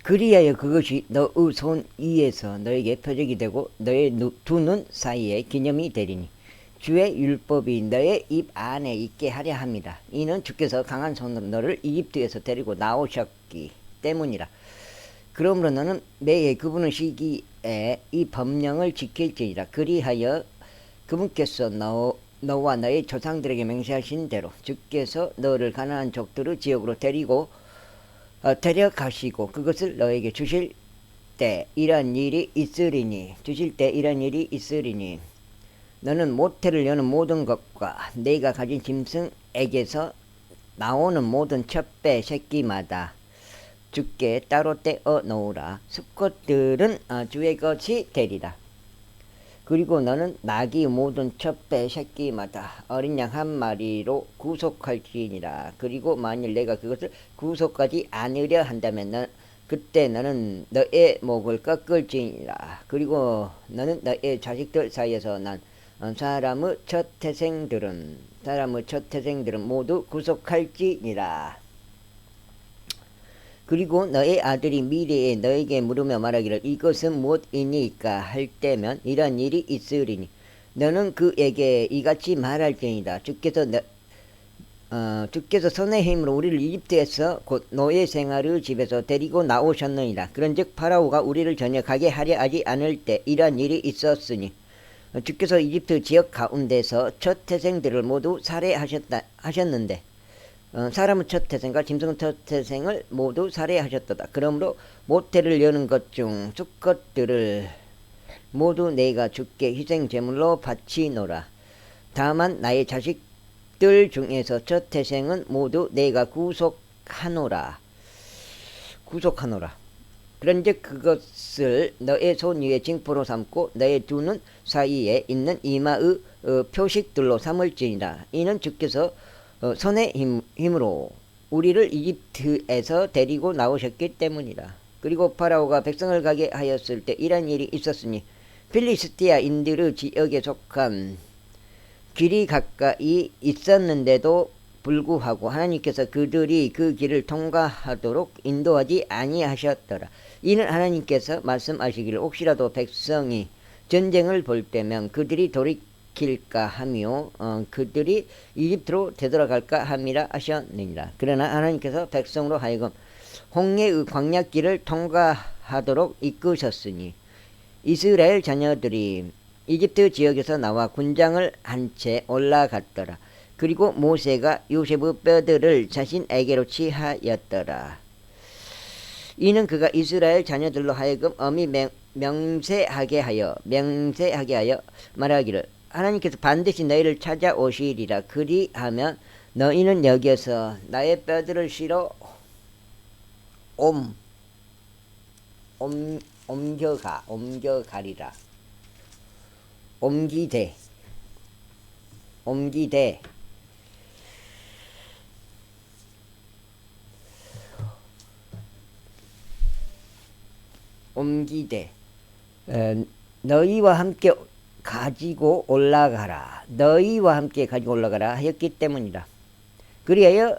그리하여 그것이 너의 손 위에서 너에게 표적이 되고 너의 두 눈 사이에 기념이 되리니 주의 율법이 너의 입 안에 있게 하려 함이라. 이는 주께서 강한 손으로 너를 이집트에서 데리고 나오셨기 때문이라. 그러므로 너는 매해 그분의 시기에 이 법령을 지킬지니라. 그리하여 그분께서 너와 너의 조상들에게 맹세하신 대로 주께서 너를 가나안 족들의 지역으로 데려가시고 그것을 너에게 주실 때 이런 일이 있으리니 너는 모태를 여는 모든 것과 네가 가진 짐승에게서 나오는 모든 첫 배 새끼마다 주께 따로 떼어 놓으라. 수컷들은 주의 것이 되리라. 그리고 너는 나귀 모든 첫 배 새끼마다 어린 양 한 마리로 구속할지니라. 그리고 만일 내가 그것을 구속하지 않으려 한다면 그때 너는 너의 목을 꺾을지니라. 그리고 너는 너의 자식들 사이에서 난 사람의 첫 태생들은 모두 구속할지니라. 그리고 너의 아들이 미래에 너에게 물으며 말하기를 이것은 무엇이니까 할 때면 이런 일이 있으리니 너는 그에게 이같이 말할지니라. 주께서 손의 힘으로 우리를 이집트에서 곧 노예 생활의 집에서 데리고 나오셨느니라. 그런즉 파라오가 우리를 전혀 가게 하려 하지 않을 때 이런 일이 있었으니 주께서 이집트 지역 가운데서 첫 태생들을 모두 살해하셨는데 사람의 첫 태생과 짐승의 첫 태생을 모두 살해하셨도다. 그러므로 모태를 여는 것 중 수컷들을 모두 내가 주께 희생 제물로 바치노라. 다만 나의 자식들 중에서 첫 태생은 모두 내가 구속하노라. 그런즉 그것을 너의 손 위에 징표로 삼고 너의 두 눈 사이에 있는 이마의 표식들로 삼을지니라. 이는 주께서 손의 힘으로 우리를 이집트에서 데리고 나오셨기 때문이라. 그리고 파라오가 백성을 가게 하였을 때 이런 일이 있었으니 필리스티아인들의 지역에 속한 길이 가까이 있었는데도 불구하고 하나님께서 그들이 그 길을 통과하도록 인도하지 아니하셨더라. 이는 하나님께서 말씀하시기를 혹시라도 백성이 전쟁을 볼 때면 그들이 돌이킬까 하며 그들이 이집트로 되돌아갈까 함이라 하셨느니라. 그러나 하나님께서 백성으로 하여금 홍해의 광야길을 통과하도록 이끄셨으니 이스라엘 자녀들이 이집트 지역에서 나와 군장을 한 채 올라갔더라. 그리고 모세가 요셉의 뼈들을 자신에게로 취하였더라. 이는 그가 이스라엘 자녀들로 하여금 엄히 명세하게 하여 말하기를 하나님께서 반드시 너희를 찾아오시리라. 그리하면 너희는 여기에서 나의 뼈들을 실어 옮겨가리라. 옮기되 너희와 함께 가지고 올라가라 하였기 때문이라. 그리하여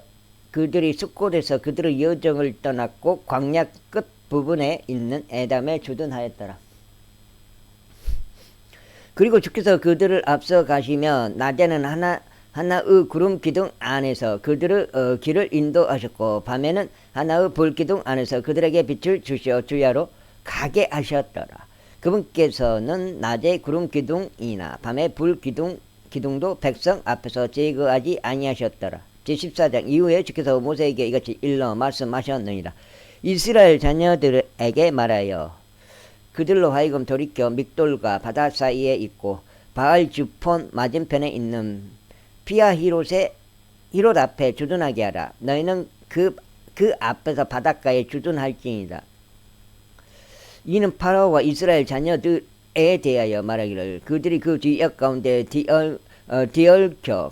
그들이 숫곳에서 그들의 여정을 떠났고 광야 끝 부분에 있는 에담에 주둔하였더라. 그리고 주께서 그들을 앞서 가시면 낮에는 하나의 구름 기둥 안에서 그들의 길을 인도하셨고 밤에는 하나의 불 기둥 안에서 그들에게 빛을 주시어 주야로 가게 하셨더라. 그분께서는 낮에 구름 기둥이나 밤에 불 기둥도 백성 앞에서 제거하지 아니하셨더라. 제14장 이후에 주께서 모세에게 이같이 일러 말씀하셨느니라. 이스라엘 자녀들에게 말하여 그들로 하여금 돌이켜 믹돌과 바다 사이에 있고 바알주폰 맞은편에 있는 피아히롯 앞에 주둔하게 하라. 너희는 그 앞에서 바닷가에 주둔할지니라. 이는 파라오와 이스라엘 자녀들에 대하여 말하기를 그들이 그 지역 가운데 뒤얽혀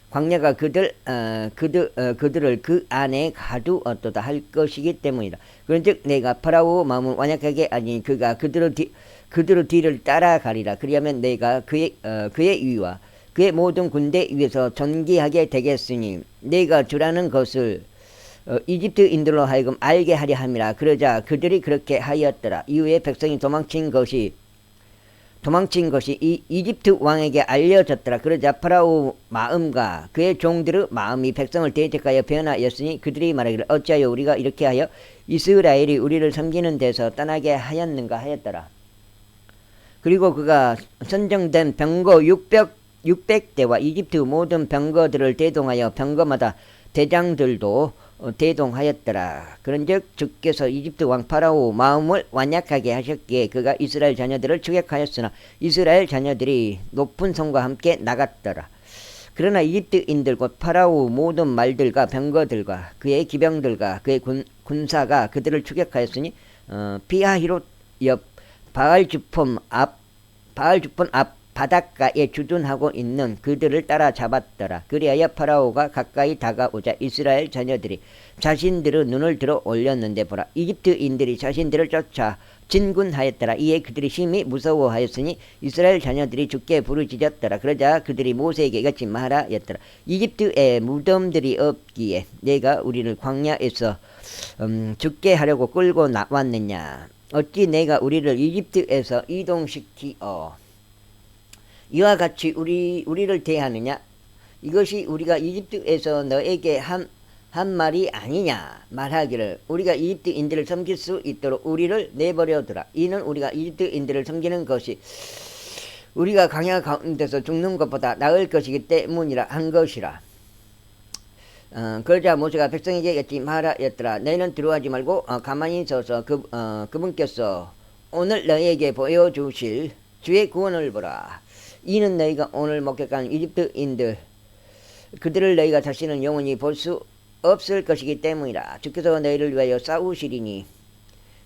광야가 그들을 그 안에 가두었도다 할 것이기 때문이다. 그런즉 내가 파라오 마음을 완약하게 하니 그가 그들의 뒤를 따라가리라. 그리하면 내가 그의 위와 그의 모든 군대 위에서 존귀하게 되겠으니 내가 주라는 것을 이집트인들로 하여금 알게 하려 함이라. 그러자 그들이 그렇게 하였더라. 이후에 백성이 도망친 것이 이 이집트 왕에게 알려졌더라. 그러자 파라오 마음과 그의 종들의 마음이 백성을 대적하여 변하였으니 그들이 말하기를 어찌하여 우리가 이렇게 하여 이스라엘이 우리를 섬기는 데서 떠나게 하였는가 하였더라. 그리고 그가 선정된 병거 600대와 이집트 모든 병거들을 대동하여 병거마다 대장들도 대동하였더라. 그런즉 주께서 이집트 왕 파라오 마음을 완약하게 하셨기에 그가 이스라엘 자녀들을 추격하였으나 이스라엘 자녀들이 높은 성과 함께 나갔더라. 그러나 이집트인들 곧 파라오 모든 말들과 병거들과 그의 기병들과 그의 군사가 그들을 추격하였으니 피하히롯 옆 바알주폰 앞 바닷가에 주둔하고 있는 그들을 따라잡았더라. 그리하여 파라오가 가까이 다가오자 이스라엘 자녀들이 자신들의 눈을 들어 올렸는데 보라, 이집트인들이 자신들을 쫓아 진군하였더라. 이에 그들이 심히 무서워하였으니 이스라엘 자녀들이 주께 부르짖었더라. 그러자 그들이 모세에게 이같이 말하였더라. 이집트에 무덤들이 없기에 내가 우리를 광야에서 죽게 하려고 끌고 나왔느냐. 어찌 내가 우리를 이집트에서 이동시키어 이와 같이 우리를 대하느냐? 이것이 우리가 이집트에서 너에게 한 말이 아니냐? 말하기를 우리가 이집트인들을 섬길 수 있도록 우리를 내버려두라. 이는 우리가 이집트인들을 섬기는 것이 우리가 광야 가운데서 죽는 것보다 나을 것이기 때문이라 한 것이라. 그러자 모세가 백성에게 이같이 말하였더라. 너희는 두려워하지 말고 가만히 서서 그분께서 오늘 너희에게 보여주실 주의 구원을 보라. 이는 너희가 오늘 목격한 이집트인들 그들을 너희가 다시는 영원히 볼 수 없을 것이기 때문이라. 주께서 너희를 위하여 싸우시리니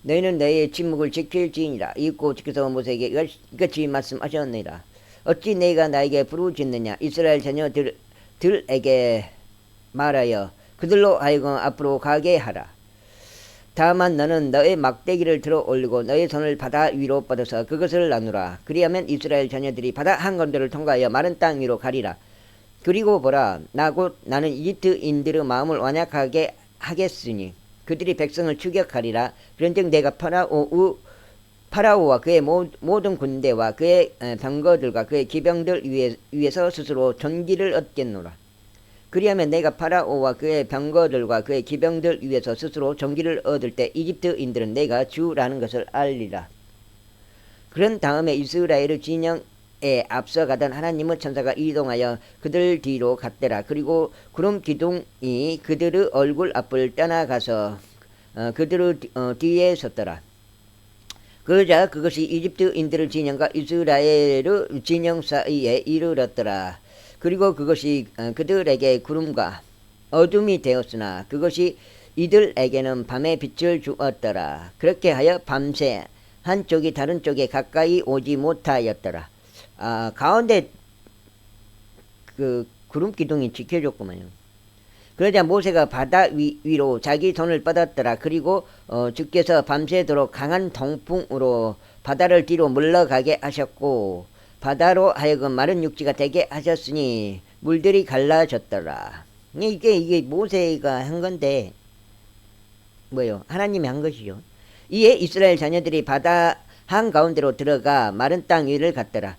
너희는 너희의 침묵을 지킬지니라. 이윽고 주께서 모세에게 이같이 말씀하셨느니라. 어찌 너희가 나에게 부르짖느냐. 이스라엘 자녀들에게 말하여 그들로 하여금 앞으로 가게 하라. 다만 너는 너의 막대기를 들어 올리고 너의 손을 바다 위로 뻗어서 그것을 나누라. 그리하면 이스라엘 자녀들이 바다 한가운데를 통과하여 마른 땅 위로 가리라. 그리고 보라, 나는 이집트인들의 마음을 완약하게 하겠으니 그들이 백성을 추격하리라. 그런즉 내가 파라오와 그의 모든 군대와 그의 병거들과 그의 기병들 위에서 스스로 존귀를 얻겠노라. 그리하면 내가 파라오와 그의 병거들과 그의 기병들 위에서 스스로 존귀를 얻을 때 이집트인들은 내가 주라는 것을 알리라. 그런 다음에 이스라엘의 진영에 앞서가던 하나님의 천사가 이동하여 그들 뒤로 갔더라. 그리고 구름 기둥이 그들의 얼굴 앞을 떠나가서 그들의 뒤에 섰더라. 그러자 그것이 이집트인들의 진영과 이스라엘의 진영 사이에 이르렀더라. 그리고 그것이 그들에게 구름과 어둠이 되었으나 그것이 이들에게는 밤의 빛을 주었더라. 그렇게 하여 밤새 한쪽이 다른 쪽에 가까이 오지 못하였더라. 가운데 그 구름 기둥이 지켜줬구만요. 그러자 모세가 바다 위로 자기 손을 뻗었더라. 그리고 주께서 밤새도록 강한 동풍으로 바다를 뒤로 물러가게 하셨고 바다로 하여금 마른 육지가 되게 하셨으니 물들이 갈라졌더라. 이게 모세가 한 건데 뭐요? 하나님이 한 것이요. 이에 이스라엘 자녀들이 바다 한가운데로 들어가 마른 땅 위를 갔더라.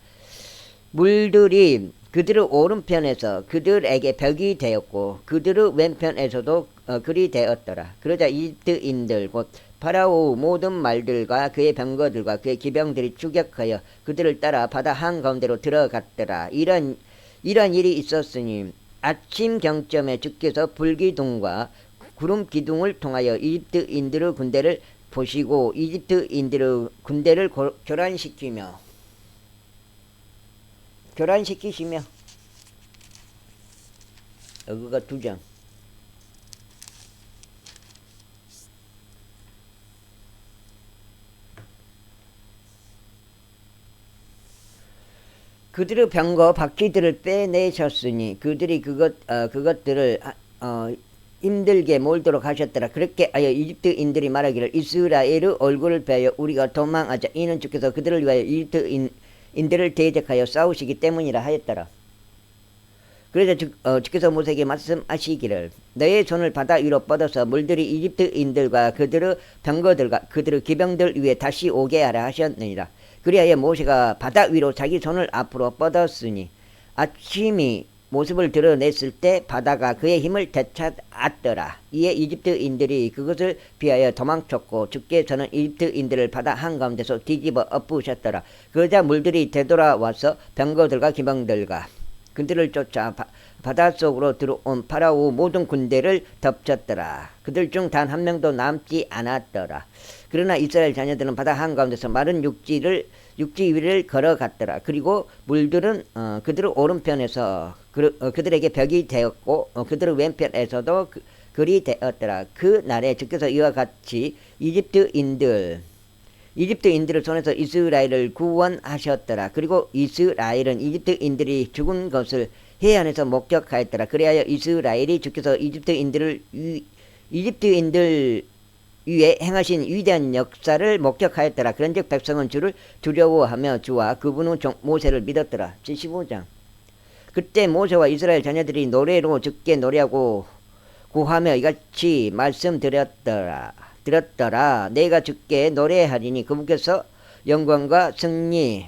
물들이 그들의 오른편에서 그들에게 벽이 되었고 그들의 왼편에서도 그리 되었더라. 그러자 이집트인들 곧 파라오 모든 말들과 그의 병거들과 그의 기병들이 추격하여 그들을 따라 바다 한가운데로 들어갔더라. 이런 일이 있었으니 아침 경점에 주께서 불기둥과 구름 기둥을 통하여 이집트인들의 군대를 보시고 이집트인들의 군대를 교란시키시며 여기가 2장 그들의 병거 바퀴들을 빼내셨으니 그들이 그것들을 힘들게 몰도록 하셨더라. 그렇게 하여 이집트인들이 말하기를 이스라엘의 얼굴을 베어 우리가 도망하자. 이는 주께서 그들을 위하여 이집트인들을 대적하여 싸우시기 때문이라 하였더라. 그래서 주께서 모세에게 말씀하시기를 너의 손을 바다 위로 뻗어서 물들이 이집트인들과 그들의 병거들과 그들의 기병들 위에 다시 오게 하라 하셨느니라. 그리하여 모세가 바다 위로 자기 손을 앞으로 뻗었으니 아침이 모습을 드러냈을 때 바다가 그의 힘을 되찾았더라. 이에 이집트인들이 그것을 피하여 도망쳤고 주께서는 이집트인들을 바다 한가운데서 뒤집어 엎으셨더라. 그러자 물들이 되돌아와서 병거들과 기병들과 그들을 쫓아 바닷속으로 들어온 파라오 모든 군대를 덮쳤더라. 그들 중 단 한 명도 남지 않았더라. 그러나 이스라엘 자녀들은 바다 한가운데서 마른 육지 위를 걸어갔더라. 그리고 물들은 그들의 오른편에서 그들에게 벽이 되었고 그들의 왼편에서도 글이 되었더라. 그 날에 주께서 이와 같이 이집트인들의 손에서 이스라엘을 구원하셨더라. 그리고 이스라엘은 이집트인들이 죽은 것을 해안에서 목격하였더라. 그리하여 이스라엘이 주께서 이집트인들 위에 행하신 위대한 역사를 목격하였더라. 그런즉 백성은 주를 두려워하며 주와 그분의 종 모세를 믿었더라. 75장. 그때 모세와 이스라엘 자녀들이 노래로 주께 노래하고 구하며 이같이 말씀드렸더라. 내가 주께 노래하리니 그분께서 영광스럽게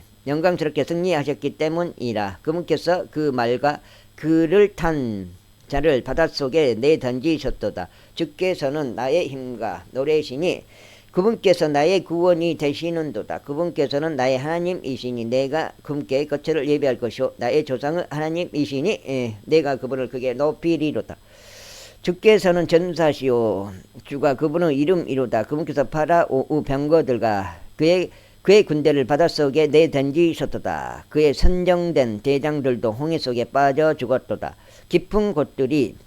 승리하셨기 때문이라. 그분께서 그 말과 그를 탄 자를 바닷속에 내던지셨도다. 주께서는 나의 힘과 노래시니 그분께서 나의 구원이 되시는도다. 그분께서는 나의 하나님이시니 내가 그분께 거처를 예비할 것이요 나의 조상의 하나님이시니 내가 그분을 크게 높이리로다. 주께서는 전사시오 주가 그분의 이름이로다. 그분께서 파라오의 병거들과 그의 군대를 바닷속에 내던지셨도다. 그의 선정된 대장들도 홍해 속에 빠져 죽었도다. 깊은 곳들이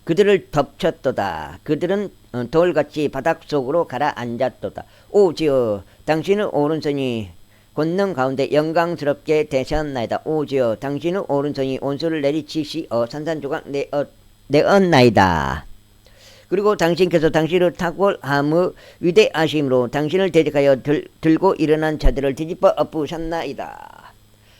그들을 덮쳤도다. 그들은 돌같이 바닥속으로 가라앉았도다. 오지여 당신의 오른손이 권능 가운데 영광스럽게 되셨나이다. 오지여 당신의 오른손이 온수를 내리치시어 산산조각 내었나이다. 그리고 당신께서 당신의 탁월함의 위대하심으로 당신을 대적하여 들고 일어난 자들을 뒤집어 엎으셨나이다.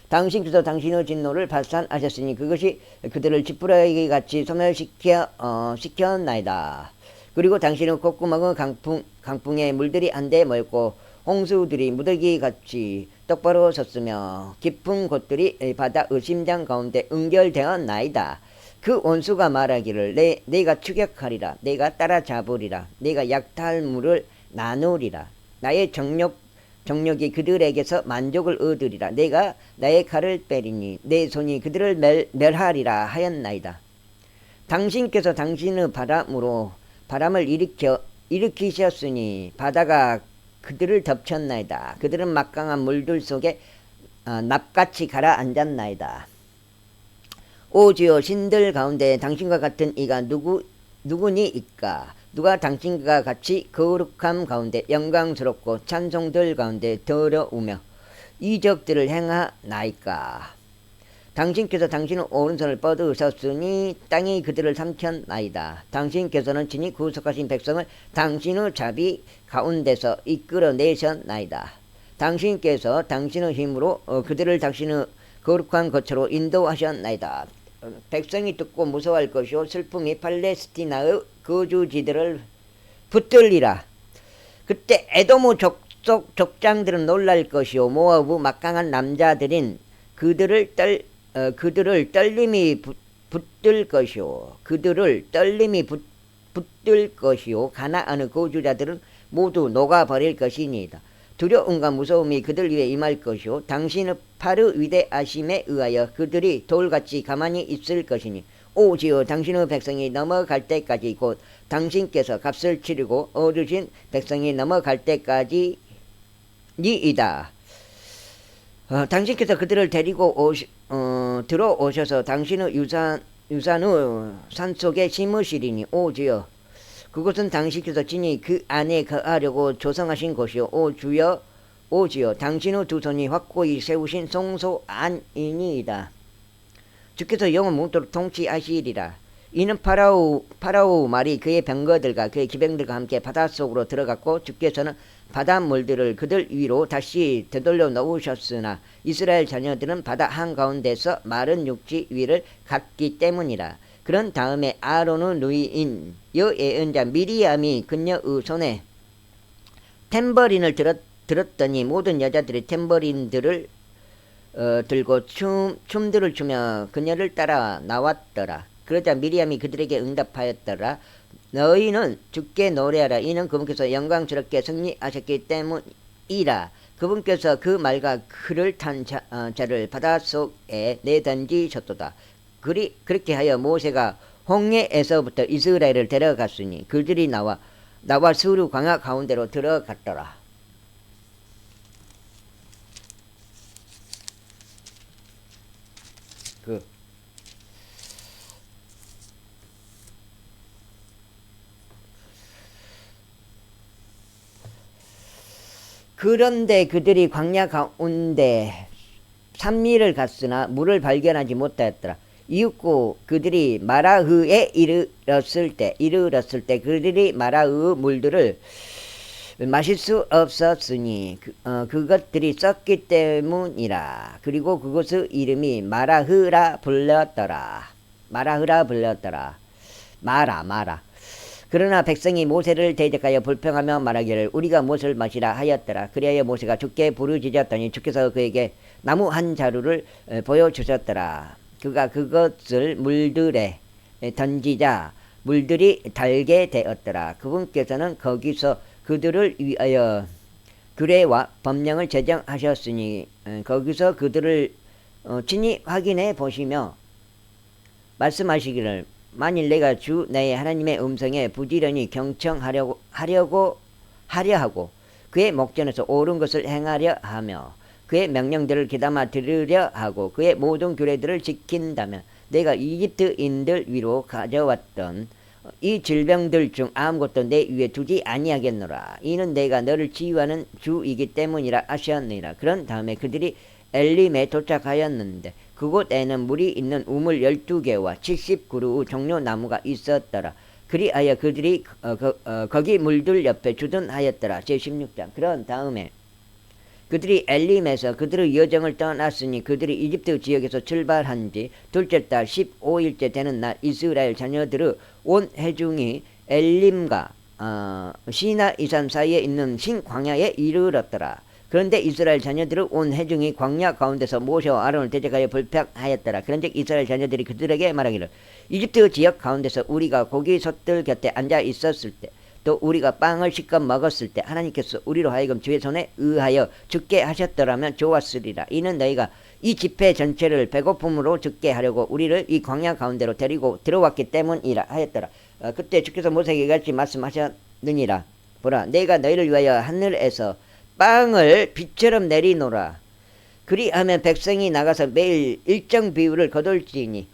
당신께서 당신의 진노를 발산하셨으니 그것이 그들을 지푸라기 같이 소멸시켰나이다. 그리고 당신의 콧구멍의 강풍에 물들이 한데 모였고 홍수들이 무더기 같이 똑바로 섰으며 깊은 곳들이 바다의 심장 가운데 응결되었나이다. 그 원수가 말하기를 내가 추격하리라. 내가 따라잡으리라. 내가 약탈물을 나누리라. 나의 정력이 그들에게서 만족을 얻으리라. 내가 나의 칼을 빼리니 내 손이 그들을 멸하리라 하였나이다. 당신께서 당신의 바람을 일으키셨으니 바다가 그들을 덮쳤나이다. 그들은 막강한 물들 속에 납같이 가라앉았나이다. 오주여 신들 가운데 당신과 같은 이가 누구니이까? 누가 당신과 같이 거룩함 가운데 영광스럽고 찬송들 가운데 더러우며 이적들을 행하나이까? 당신께서 당신의 오른손을 뻗으셨으니 땅이 그들을 삼켰나이다. 당신께서는 친히 구속하신 백성을 당신의 자비 가운데서 이끌어내셨나이다. 당신께서 당신의 힘으로 그들을 당신의 거룩한 거처로 인도하셨나이다. 백성이 듣고 무서워할 것이요 슬픔이 팔레스티나의 거주지들을 붙들리라. 그때 에돔의 족장들은 놀랄 것이요 모압의 막강한 남자들인 그들을 떨림이 붙들 것이요 붙들 것이요 가나안의 거주자들은 모두 녹아버릴 것이니이다. 두려움과 무서움이 그들 위에 임할 것이요 당신의 팔의 위대하심에 의하여 그들이 돌같이 가만히 있을 것이니 오지요 당신의 백성이 넘어갈 때까지 곧 당신께서 값을 치르고 얻으신 백성이 넘어갈 때까지니이다. 당신께서 그들을 데리고 들어오셔서 당신의 유산의 산속에 심으시리니 오주여 그것은 당신께서 친히 그 안에 거하려고 조성하신 곳이요 오주여 당신의 두 손이 확고히 세우신 성소 안이니이다. 주께서 영원 뭉도록 통치하시리라. 이는 파라오 말이 그의 병거들과 그의 기병들과 함께 바닷속으로 들어갔고 주께서는 바닷물들을 그들 위로 다시 되돌려 놓으셨으나 이스라엘 자녀들은 바다 한가운데서 마른 육지 위를 갔기 때문이라. 그런 다음에 아론의 누이인 여예언자 미리암이 그녀의 손에 탬버린을 들었더니 모든 여자들이 탬버린들을 들고 춤들을 추며 그녀를 따라 나왔더라. 그러자 미리암이 그들에게 응답하였더라. 너희는 주께 노래하라. 이는 그분께서 영광스럽게 승리하셨기 때문이라. 그분께서 그 말과 그를 탄 자를 바닷속에 내던지셨도다. 그렇게 하여 모세가 홍해에서부터 이스라엘을 데려갔으니 그들이 나와 수르 광야 가운데로 들어갔더라. 그런데 그들이 광야 가운데 산미를 갔으나 물을 발견하지 못하였더라. 이윽고 그들이 마라흐에 이르렀을 때 그들이 마라흐 물들을 마실 수 없었으니 그것들이 썩기 때문이라. 그리고 그곳의 이름이 마라흐라 불렀더라. 마라. 그러나 백성이 모세를 대적하여 불평하며 말하기를 우리가 무엇을 마시라 하였더라. 그리하여 모세가 주께 부르짖었더니 주께서 그에게 나무 한 자루를 보여주셨더라. 그가 그것을 물들에 던지자 물들이 달게 되었더라. 그분께서는 거기서 그들을 위하여 규례와 법령을 제정하셨으니 거기서 그들을 친히 확인해 보시며 말씀하시기를 만일 내가 주 내 하나님의 음성에 부지런히 경청하려 하고 그의 목전에서 옳은 것을 행하려 하며 그의 명령들을 귀담아 들으려 하고 그의 모든 규례들을 지킨다면 내가 이집트인들 위로 가져왔던 이 질병들 중 아무것도 내 위에 두지 아니하겠노라. 이는 내가 너를 치유하는 주이기 때문이라 하셨느니라. 그런 다음에 그들이 엘림에 도착하였는데 그곳에는 물이 있는 우물 12개와 70그루의 종려나무가 있었더라. 그리하여 그들이 거기 물들 옆에 주둔하였더라. 제16장. 그런 다음에 그들이 엘림에서 그들의 여정을 떠났으니 그들이 이집트 지역에서 출발한 지 둘째 달 15일째 되는 날 이스라엘 자녀들의 온 회중이 엘림과 시나이산 사이에 있는 신광야에 이르렀더라. 그런데 이스라엘 자녀들은 온 회중이 광야 가운데서 모세와 아론을 대적하여 불평하였더라. 그런즉 이스라엘 자녀들이 그들에게 말하기를 이집트 지역 가운데서 우리가 고기 솥들 곁에 앉아 있었을 때 또 우리가 빵을 실컷 먹었을 때 하나님께서 우리로 하여금 주의 손에 의하여 죽게 하셨더라면 좋았으리라. 이는 너희가 이 집회 전체를 배고픔으로 죽게 하려고 우리를 이 광야 가운데로 데리고 들어왔기 때문이라 하였더라. 그때 주께서 모세에게 같이 말씀하셨느니라. 보라, 내가 너희를 위하여 하늘에서 빵을 빛처럼 내리노라. 그리하면 백성이 나가서 매일 일정 비율을 거둘지니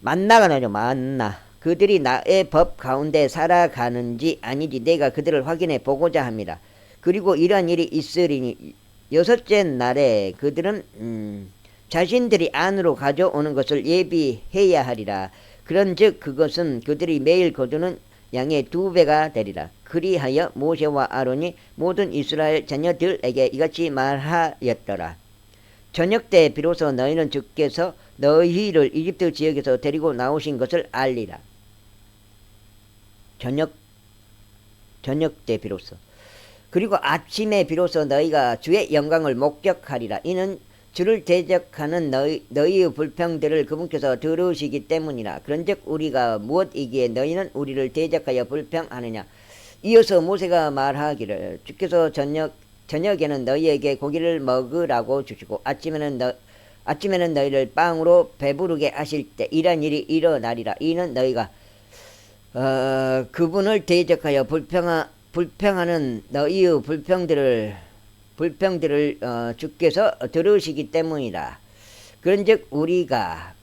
만나가 나죠. 만나. 그들이 나의 법 가운데 살아가는지 아니지 내가 그들을 확인해 보고자 합니다. 그리고 이러한 일이 있으리니 여섯째 날에 그들은 자신들이 안으로 가져오는 것을 예비해야 하리라. 그런즉 그것은 그들이 매일 거두는 양의 2배가 되리라. 그리하여 모세와 아론이 모든 이스라엘 자녀들에게 이같이 말하였더라. 저녁 때 비로소 너희는 주께서 너희를 이집트 지역에서 데리고 나오신 것을 알리라. 저녁 때 비로소. 그리고 아침에 비로소 너희가 주의 영광을 목격하리라. 이는 주를 대적하는 너희의 불평들을 그분께서 들으시기 때문이라. 그런즉 우리가 무엇이기에 너희는 우리를 대적하여 불평하느냐. 이어서 모세가 말하기를 주께서 저녁에는 너희에게 고기를 먹으라고 주시고 아침에는 너희를 빵으로 배부르게 하실 때 이런 일이 일어나리라. 이는 너희가 그분을 대적하여 불평하는 너희의 불평들을 주께서 들으시기 때문이라. 그런즉 우리가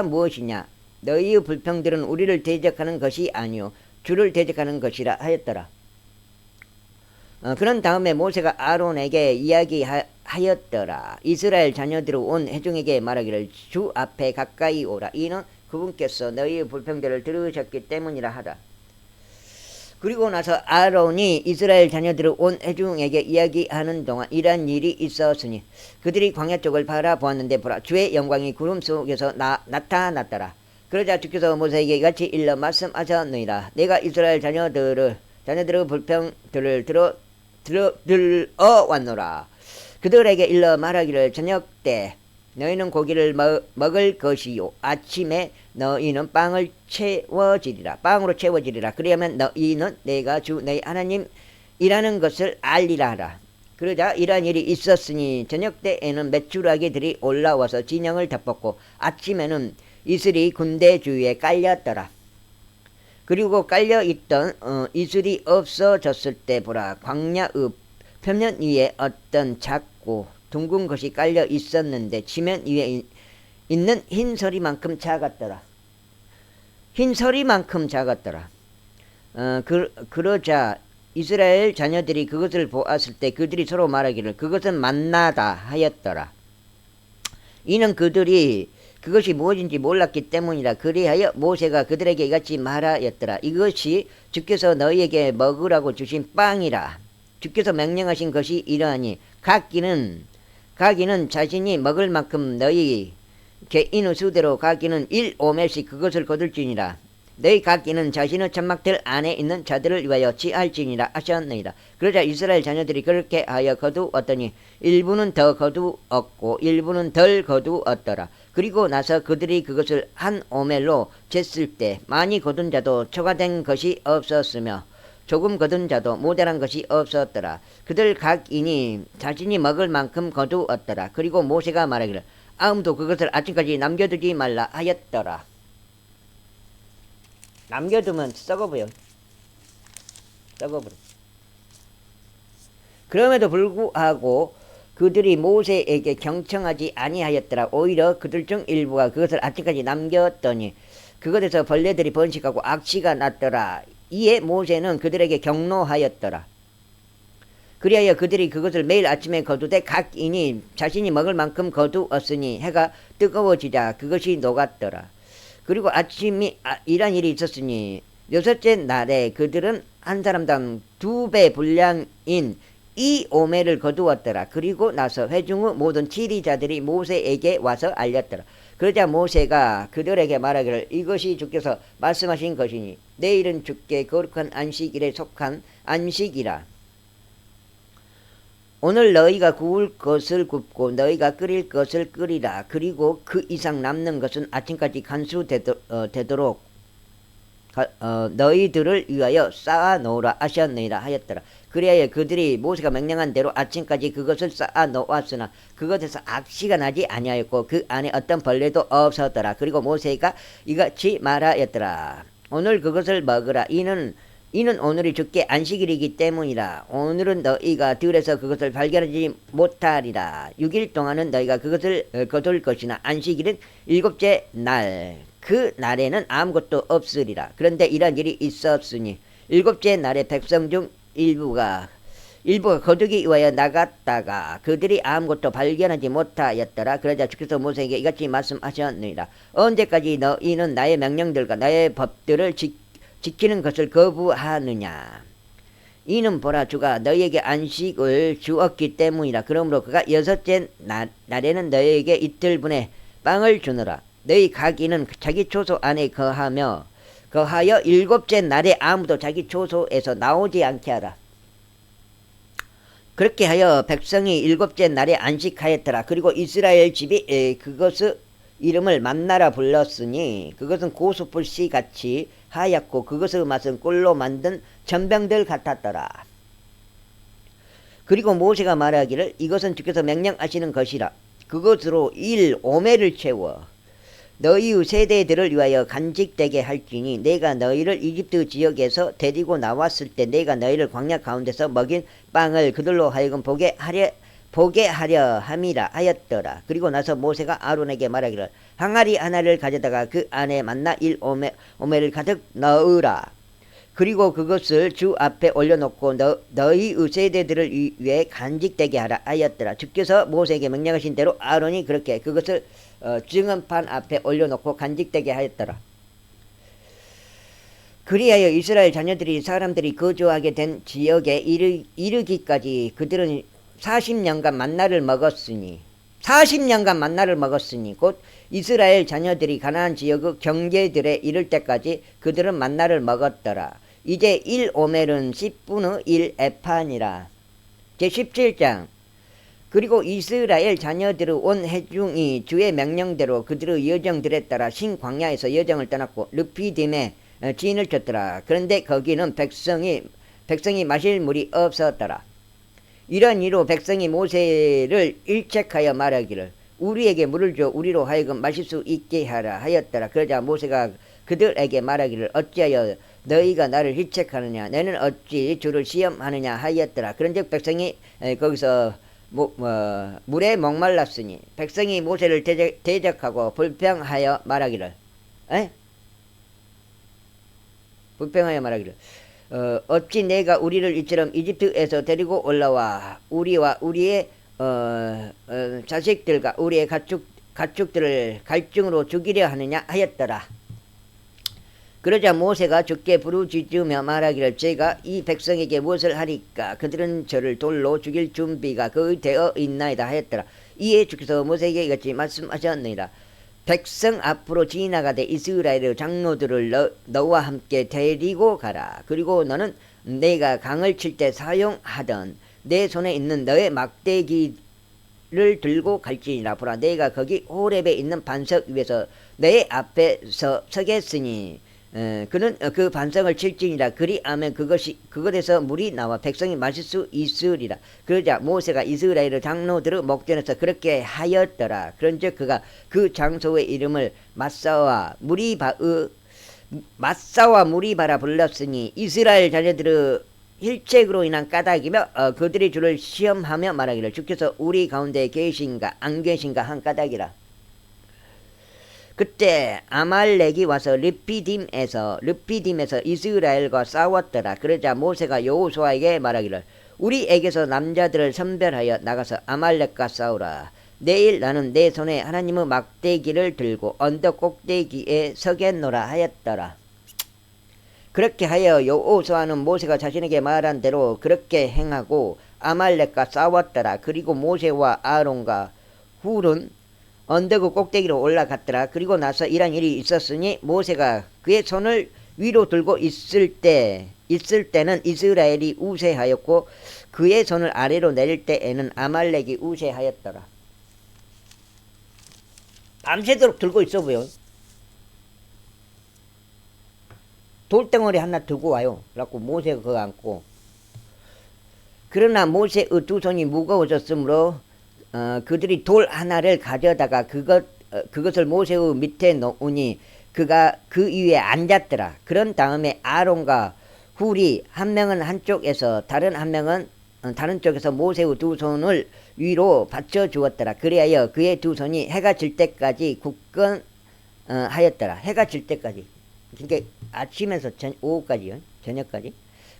무엇이냐. 너희의 불평들은 우리를 대적하는 것이 아니요 주를 대적하는 것이라 하였더라. 그런 다음에 모세가 아론에게 이야기하였더라. 이스라엘 자녀들의 온 회중에게 말하기를 주 앞에 가까이 오라. 이는 그분께서 너희의 불평들을 들으셨기 때문이라 하라. 그리고 나서 아론이 이스라엘 자녀들을 온 회중에게 이야기하는 동안 이러한 일이 있었으니 그들이 광야 쪽을 바라보았는데 보라 주의 영광이 구름 속에서 나타났더라. 그러자 주께서 모세에게 이같이 일러 말씀하셨느니라. 내가 이스라엘 자녀들의 불평들을 들어왔노라. 그들에게 일러 말하기를 저녁 때 너희는 고기를 먹을 것이요 아침에 너희는 빵으로 채워지리라. 그리하면 너희는 내가 주 너희 하나님이라는 것을 알리라 하라. 그러자 이러한 일이 있었으니 저녁 때에는 메추라기들이 올라와서 진영을 덮었고 아침에는 이슬이 군대 주위에 깔렸더라. 그리고 깔려있던 이슬이 없어졌을 때 보라 광야의 표면 위에 어떤 작고 둥근 것이 깔려 있었는데 지면 위에 있는 흰 서리만큼 작았더라. 그러자 이스라엘 자녀들이 그것을 보았을 때 그들이 서로 말하기를 그것은 만나다 하였더라. 이는 그들이 그것이 무엇인지 몰랐기 때문이라. 그리하여 모세가 그들에게 이같이 말하였더라. 이것이 주께서 너희에게 먹으라고 주신 빵이라. 주께서 명령하신 것이 이러하니 각기는 자신이 먹을 만큼 너희 개인의 수대로 각기는 1오멜씩 그것을 거둘지니라. 너희 각기는 자신의 천막들 안에 있는 자들을 위하여 취할지니라 하셨느니라. 그러자 이스라엘 자녀들이 그렇게 하여 거두었더니 일부는 더 거두었고 일부는 덜 거두었더라. 그리고 나서 그들이 그것을 한 오멜로 쟀을 때 많이 거둔 자도 초과된 것이 없었으며 조금 거둔 자도 모자란 것이 없었더라. 그들 각인이 자신이 먹을 만큼 거두었더라. 그리고 모세가 말하기를 아무도 그것을 아침까지 남겨두지 말라 하였더라. 남겨두면 썩어버려. 그럼에도 불구하고 그들이 모세에게 경청하지 아니하였더라. 오히려 그들 중 일부가 그것을 아침까지 남겼더니 그것에서 벌레들이 번식하고 악취가 났더라. 이에 모세는 그들에게 경노하였더라. 그리하여 그들이 그것을 매일 아침에 거두되 각인이 자신이 먹을 만큼 거두었으니 해가 뜨거워지자 그것이 녹았더라. 그리고 이런 일이 있었으니 여섯째 날에 그들은 한 사람당 2배 분량인 이 오멜을 거두었더라. 그리고 나서 회중의 모든 지리자들이 모세에게 와서 알렸더라. 그러자 모세가 그들에게 말하기를 이것이 주께서 말씀하신 것이니 내일은 주께 거룩한 안식일에 속한 안식이라. 오늘 너희가 구울 것을 굽고 너희가 끓일 것을 끓이라. 그리고 그 이상 남는 것은 아침까지 간수되도록 너희들을 위하여 쌓아놓으라 하셨느니라 하였더라. 그리하여 그들이 모세가 명령한 대로 아침까지 그것을 쌓아놓았으나 그것에서 악취가 나지 아니하였고 그 안에 어떤 벌레도 없었더라. 그리고 모세가 이같이 말하였더라. 오늘 그것을 먹으라. 이는 오늘이 주께 안식일이기 때문이라. 오늘은 너희가 들에서 그것을 발견하지 못하리라. 6일 동안은 너희가 그것을 거둘 것이나 안식일은 7째 날. 그 날에는 아무것도 없으리라. 그런데 이런 일이 있었으니 7째 날에 백성 중 일부가 거두기 위하여 나갔다가 그들이 아무것도 발견하지 못하였더라. 그러자 주께서 모세에게 이같이 말씀하셨느니라. 언제까지 너희는 나의 명령들과 나의 법들을 지키는 것을 거부하느냐. 이는 보라 주가 너희에게 안식을 주었기 때문이라. 그러므로 그가 6째 날에는 너희에게 이틀분의 빵을 주느라. 너희 각인은 자기 초소 안에 거하여 7째 날에 아무도 자기 초소에서 나오지 않게 하라. 그렇게 하여 백성이 7째 날에 안식하였더라. 그리고 이스라엘 집이 그것의 이름을 만나라 불렀으니 그것은 고수불씨 같이 하얗고 그것의 맛은 꿀로 만든 전병들 같았더라. 그리고 모세가 말하기를 이것은 주께서 명령하시는 것이라. 그것으로 1오멜을 채워 너희의 세대들을 위하여 간직되게 할지니 내가 너희를 이집트 지역에서 데리고 나왔을 때 내가 너희를 광야 가운데서 먹인 빵을 그들로 하여금 보게 하려 함이라 하였더라. 그리고 나서 모세가 아론에게 말하기를 항아리 하나를 가져다가 그 안에 만나 1오멜을 가득 넣으라. 그리고 그것을 주 앞에 올려놓고 너희의 세대들을 위해 간직되게 하라 하였더라. 주께서 모세에게 명령하신 대로 아론이 그렇게 그것을 증언판 앞에 올려놓고 간직되게 하였더라. 그리하여 이스라엘 자녀들이 사람들이 거주하게 된 지역에 이르기까지 그들은 40년간 만나를 먹었으니 40년간 만나를 먹었으니 곧 이스라엘 자녀들이 가나안 지역의 경계들에 이를 때까지 그들은 만나를 먹었더라. 이제 1오멜은 10분의 1 에판이라. 제17장. 그리고 이스라엘 자녀들의 온 회중이 주의 명령대로 그들의 여정들에 따라 신광야에서 여정을 떠났고 르피딤에 진을 쳤더라. 그런데 거기는 백성이 마실 물이 없었더라. 이런 이로 백성이 모세를 일책하여 말하기를 우리에게 물을 줘 우리로 하여금 마실 수 있게 하라 하였더라. 그러자 모세가 그들에게 말하기를 어찌하여 너희가 나를 일책하느냐 너는 어찌 주를 시험하느냐 하였더라. 그런즉 백성이 거기서 물에 목말랐으니 백성이 모세를 대적하고 불평하여 말하기를 어찌 내가 우리를 이처럼 이집트에서 데리고 올라와 우리와 우리의 자식들과 우리의 가축들을 갈증으로 죽이려 하느냐 하였더라. 그러자 모세가 주께 부르짖으며 말하기를 제가 이 백성에게 무엇을 하리까 그들은 저를 돌로 죽일 준비가 거의 되어 있나이다 하였더라. 이에 주께서 모세에게 이같이 말씀하셨느니라. 백성 앞으로 지나가되 이스라엘의 장로들을 너와 함께 데리고 가라. 그리고 너는 내가 강을 칠 때 사용하던 내 손에 있는 너의 막대기를 들고 갈지니라. 보라 내가 거기 호렙에 있는 반석 위에서 내 앞에서 서겠으니 그는 그 반석을 칠지니라. 그리하면 그것에서 물이 나와 백성이 마실 수 있으리라. 그러자 모세가 이스라엘의 장로들의 목전에서 그렇게 하였더라. 그런즉 그가 그 장소의 이름을 마사와 무리바라 불렀으니 이스라엘 자녀들의 일책으로 인한 까닭이며 그들이 주를 시험하며 말하기를 주께서 우리 가운데 계신가 안 계신가 한 까닭이라. 그때 아말렉이 와서 르피딤에서 이스라엘과 싸웠더라. 그러자 모세가 여호수아에게 말하기를 우리에게서 남자들을 선별하여 나가서 아말렉과 싸우라. 내일 나는 내 손에 하나님의 막대기를 들고 언덕 꼭대기에 서겠노라 하였더라. 그렇게 하여 여호수아는 모세가 자신에게 말한 대로 그렇게 행하고 아말렉과 싸웠더라. 그리고 모세와 아론과 훌은 언덕의 꼭대기로 올라갔더라. 그리고 나서 이런 일이 있었으니 모세가 그의 손을 위로 들고 있을 때는 이스라엘이 우세하였고 그의 손을 아래로 내릴 때에는 아말렉이 우세하였더라. 밤새도록 들고 있어 보여. 돌덩어리 하나 들고 와요. 그래갖고 모세가 그거 안고. 그러나 모세의 두 손이 무거워졌으므로 그들이 돌 하나를 가져다가 그것을 모세의 밑에 놓으니 그가 그 위에 앉았더라. 그런 다음에 아론과 훌이 한 명은 한쪽에서 다른 한 명은 다른 쪽에서 모세의 두 손을 위로 받쳐 주었더라. 그리하여 그의 두 손이 해가 질 때까지 굳건하였더라. 해가 질 때까지. 그러니까 아침에서 오후까지요. 저녁까지.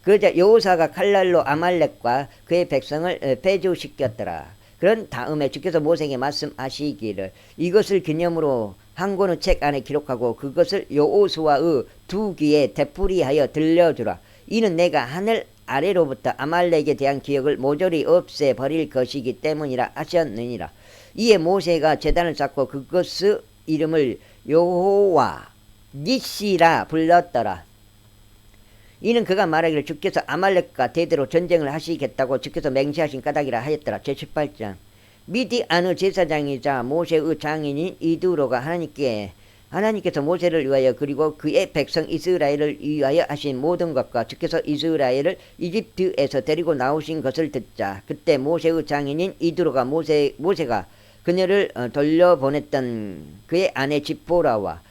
그러자 여호사가 칼날로 아말렉과 그의 백성을 패주시켰더라. 그런 다음에 주께서 모세에게 말씀하시기를 이것을 기념으로 한 권의 책 안에 기록하고 그것을 여호수아의 두 귀에 되풀이하여 들려주라. 이는 내가 하늘 아래로부터 아말렉에 대한 기억을 모조리 없애버릴 것이기 때문이라 하셨느니라. 이에 모세가 제단을 쌓고 그것의 이름을 여호와 니시라 불렀더라. 이는 그가 말하기를 주께서 아말렉과 대대로 전쟁을 하시겠다고 주께서 맹세하신 까닭이라 하였더라. 제18장. 미디안의 제사장이자 모세의 장인인 이두로가 하나님께서 모세를 위하여 그리고 그의 백성 이스라엘을 위하여 하신 모든 것과 주께서 이스라엘을 이집트에서 데리고 나오신 것을 듣자. 그때 모세의 장인인 이두로가 모세가 그녀를 돌려보냈던 그의 아내 지포라와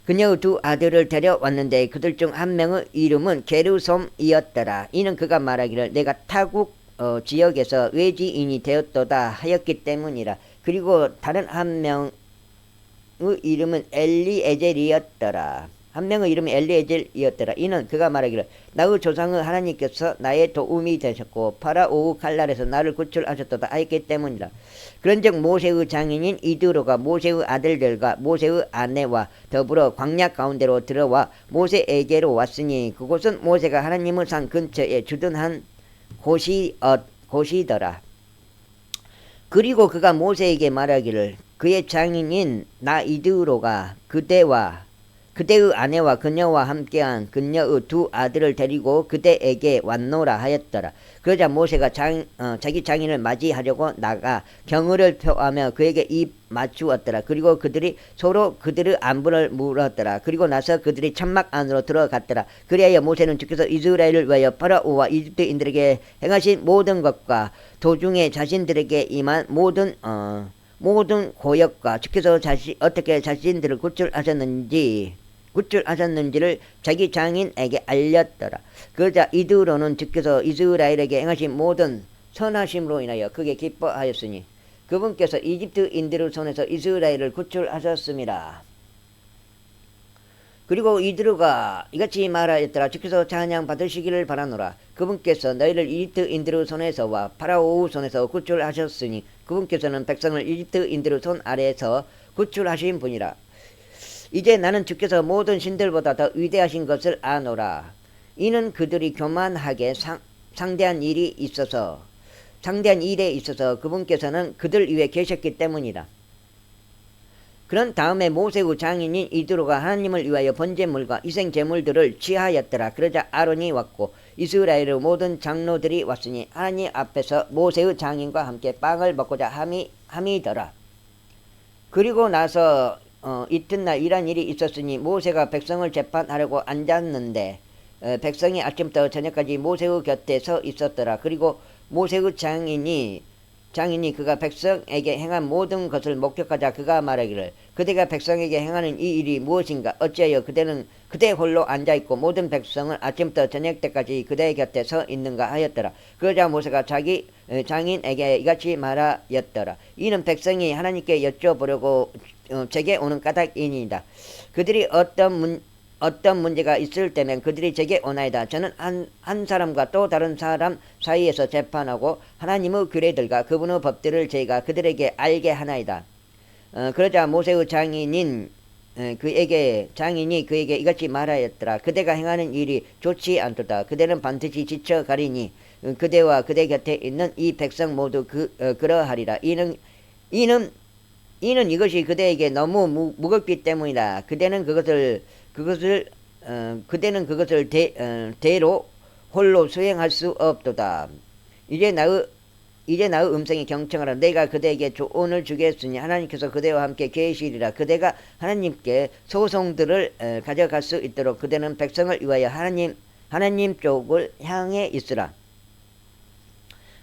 그녀의 두 아들을 데려왔는데 그들 중 한 명의 이름은 게르솜이었더라. 이는 그가 말하기를 내가 타국 지역에서 외지인이 되었도다 하였기 때문이라. 그리고 다른 한 명의 이름은 엘리에젤이었더라. 한 명의 이름이 엘리에젤이었더라. 이는 그가 말하기를 나의 조상의 하나님께서 나의 도움이 되셨고 파라오의 칼날에서 나를 구출하셨도다 하였기 때문이라. 그런즉 모세의 장인인 이드로가 모세의 아들들과 모세의 아내와 더불어 광야 가운데로 들어와 모세에게로 왔으니 그곳은 모세가 하나님의 산 근처에 주둔한 곳이더라. 그리고 그가 모세에게 말하기를 그의 장인인 나 이드로가 그대의 아내와 그녀와 함께한 그녀의 두 아들을 데리고 그대에게 왔노라 하였더라. 그러자 모세가 자기 장인을 맞이하려고 나가 경의를 표하며 그에게 입 맞추었더라. 그리고 그들이 서로 그들의 안부를 물었더라. 그리고 나서 그들이 천막 안으로 들어갔더라. 그리하여 모세는 주께서 이스라엘을 위하여 파라오와 이집트인들에게 행하신 모든 것과 도중에 자신들에게 임한 모든 고역과 주께서 어떻게 자신들을 구출하셨는지를 자기 장인에게 알렸더라. 그러자 이드로는 주께서 이스라엘에게 행하신 모든 선하심으로 인하여 크게 기뻐하였으니 그분께서 이집트인들의 손에서 이스라엘을 구출하셨습니다. 그리고 이드로가 이같이 말하였더라. 주께서 찬양 받으시기를 바라노라. 그분께서 너희를 이집트인들의 손에서와 파라오의 손에서 구출하셨으니 그분께서는 백성을 이집트인들의 손 아래에서 구출하신 분이라. 이제 나는 주께서 모든 신들보다 더 위대하신 것을 아노라. 이는 그들이 교만하게 상대한 일에 있어서 그분께서는 그들 위에 계셨기 때문이다. 그런 다음에 모세의 장인인 이드로가 하나님을 위하여 번제물과 희생제물들을 취하였더라. 그러자 아론이 왔고 이스라엘의 모든 장로들이 왔으니 하나님 앞에서 모세의 장인과 함께 빵을 먹고자 함이더라. 그리고 나서 이튿날 이런 일이 있었으니 모세가 백성을 재판하려고 앉았는데 백성이 아침부터 저녁까지 모세의 곁에 서 있었더라. 그리고 모세의 장인이 그가 백성에게 행한 모든 것을 목격하자 그가 말하기를 그대가 백성에게 행하는 이 일이 무엇인가? 어찌하여 그대 홀로 앉아있고 모든 백성은 아침부터 저녁 때까지 그대 곁에 서 있는가 하였더라. 그러자 모세가 자기 장인에게 이같이 말하였더라. 이는 백성이 하나님께 여쭤보려고 제게 오는 까닭이니이다. 그들이 어떤 문제가 있을 때면 그들이 제게 오나이다. 저는 한 사람과 또 다른 사람 사이에서 재판하고 하나님의 규례들과 그분의 법들을 제가 그들에게 알게 하나이다. 그러자 모세의 장인이 그에게 이같이 말하였더라. 그대가 행하는 일이 좋지 않도다. 그대는 반드시 지쳐가리니 그대와 그대 곁에 있는 이 백성 모두 그러하리라. 이는 이것이 그대에게 너무 무겁기 때문이다. 그대는 그것을 대로 홀로 수행할 수 없도다. 이제 나의 음성이 경청하라. 내가 그대에게 조언을 주겠으니 하나님께서 그대와 함께 계시리라. 그대가 하나님께 소송들을 가져갈 수 있도록 그대는 백성을 위하여 하나님 쪽을 향해 있으라.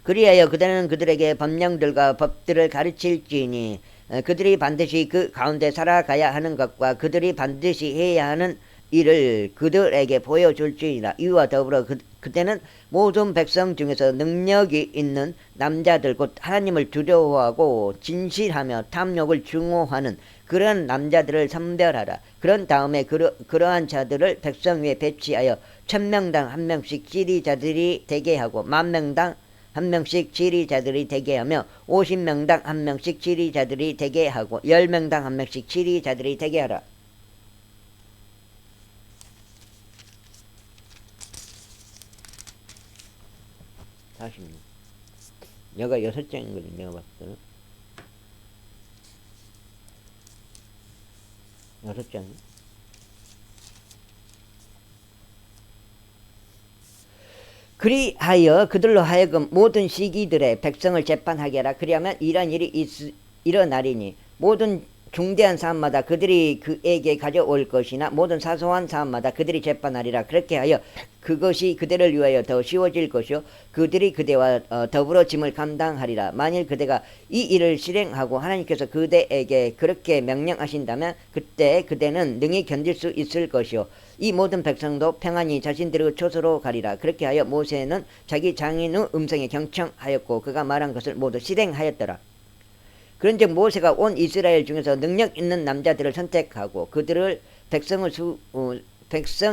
그리하여 그대는 그들에게 법령들과 법들을 가르칠지니 그들이 반드시 그 가운데 살아가야 하는 것과 그들이 반드시 해야 하는 일을 그들에게 보여줄지니라. 이와 더불어 그때는 모든 백성 중에서 능력이 있는 남자들 곧 하나님을 두려워하고 진실하며 탐욕을 중호하는 그런 남자들을 선별하라. 그런 다음에 그러한 자들을 백성 위에 배치하여 1000명당 1명씩 지리자들이 되게 하고 10,000명당 1명씩 지리자들이 되게 하며 50명당 1명씩 지리자들이 되게 하고 10명당 1명씩 지리자들이 되게 하라. 46. 여가 6장이거든 내가 봤을 때는. 6장. 그리하여 그들로 하여금 모든 시기들의 백성을 재판하게 하라. 그리하면 이런 일이 일어나리니 모든 중대한 사람마다 그들이 그에게 가져올 것이나 모든 사소한 사람마다 그들이 재판하리라. 그렇게 하여 그것이 그대를 위하여 더 쉬워질 것이요 그들이 그대와 더불어 짐을 감당하리라. 만일 그대가 이 일을 실행하고 하나님께서 그대에게 그렇게 명령하신다면 그때 그대는 능히 견딜 수 있을 것이요 이 모든 백성도 평안히 자신들의 처소로 가리라. 그렇게 하여 모세는 자기 장인의 음성에 경청하였고 그가 말한 것을 모두 실행하였더라. 그런즉 모세가 온 이스라엘 중에서 능력 있는 남자들을 선택하고 그들을 백성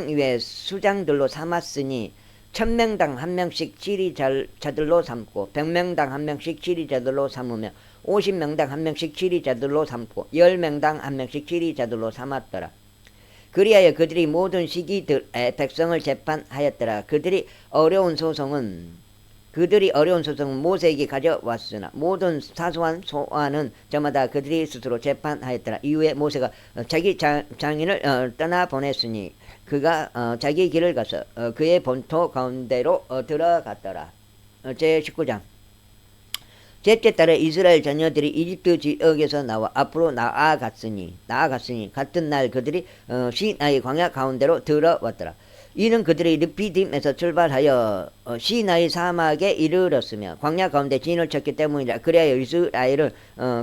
위에 수장들로 삼았으니 1000명당 한 명씩 지리자들로 삼고 100명당 한 명씩 지리자들로 삼으며 50명당 한 명씩 지리자들로 삼고 10명당 한 명씩 지리자들로 삼았더라. 그리하여 그들이 모든 시기들에 백성을 재판하였더라. 그들이 어려운 소송은 모세에게 가져왔으나 모든 사소한 소환은 저마다 그들이 스스로 재판하였더라. 이후에 모세가 자기 장인을 떠나보냈으니 그가 자기 길을 가서 그의 본토 가운데로 들어갔더라. 제19장. 셋째 달에 이스라엘 자녀들이 이집트 지역에서 나와 앞으로 나아갔으니 같은 날 그들이 시나이 광야 가운데로 들어왔더라. 이는 그들이 르피딤에서 출발하여 시나이 사막에 이르렀으며 광야 가운데 진을 쳤기 때문이라. 그래야 이스라엘은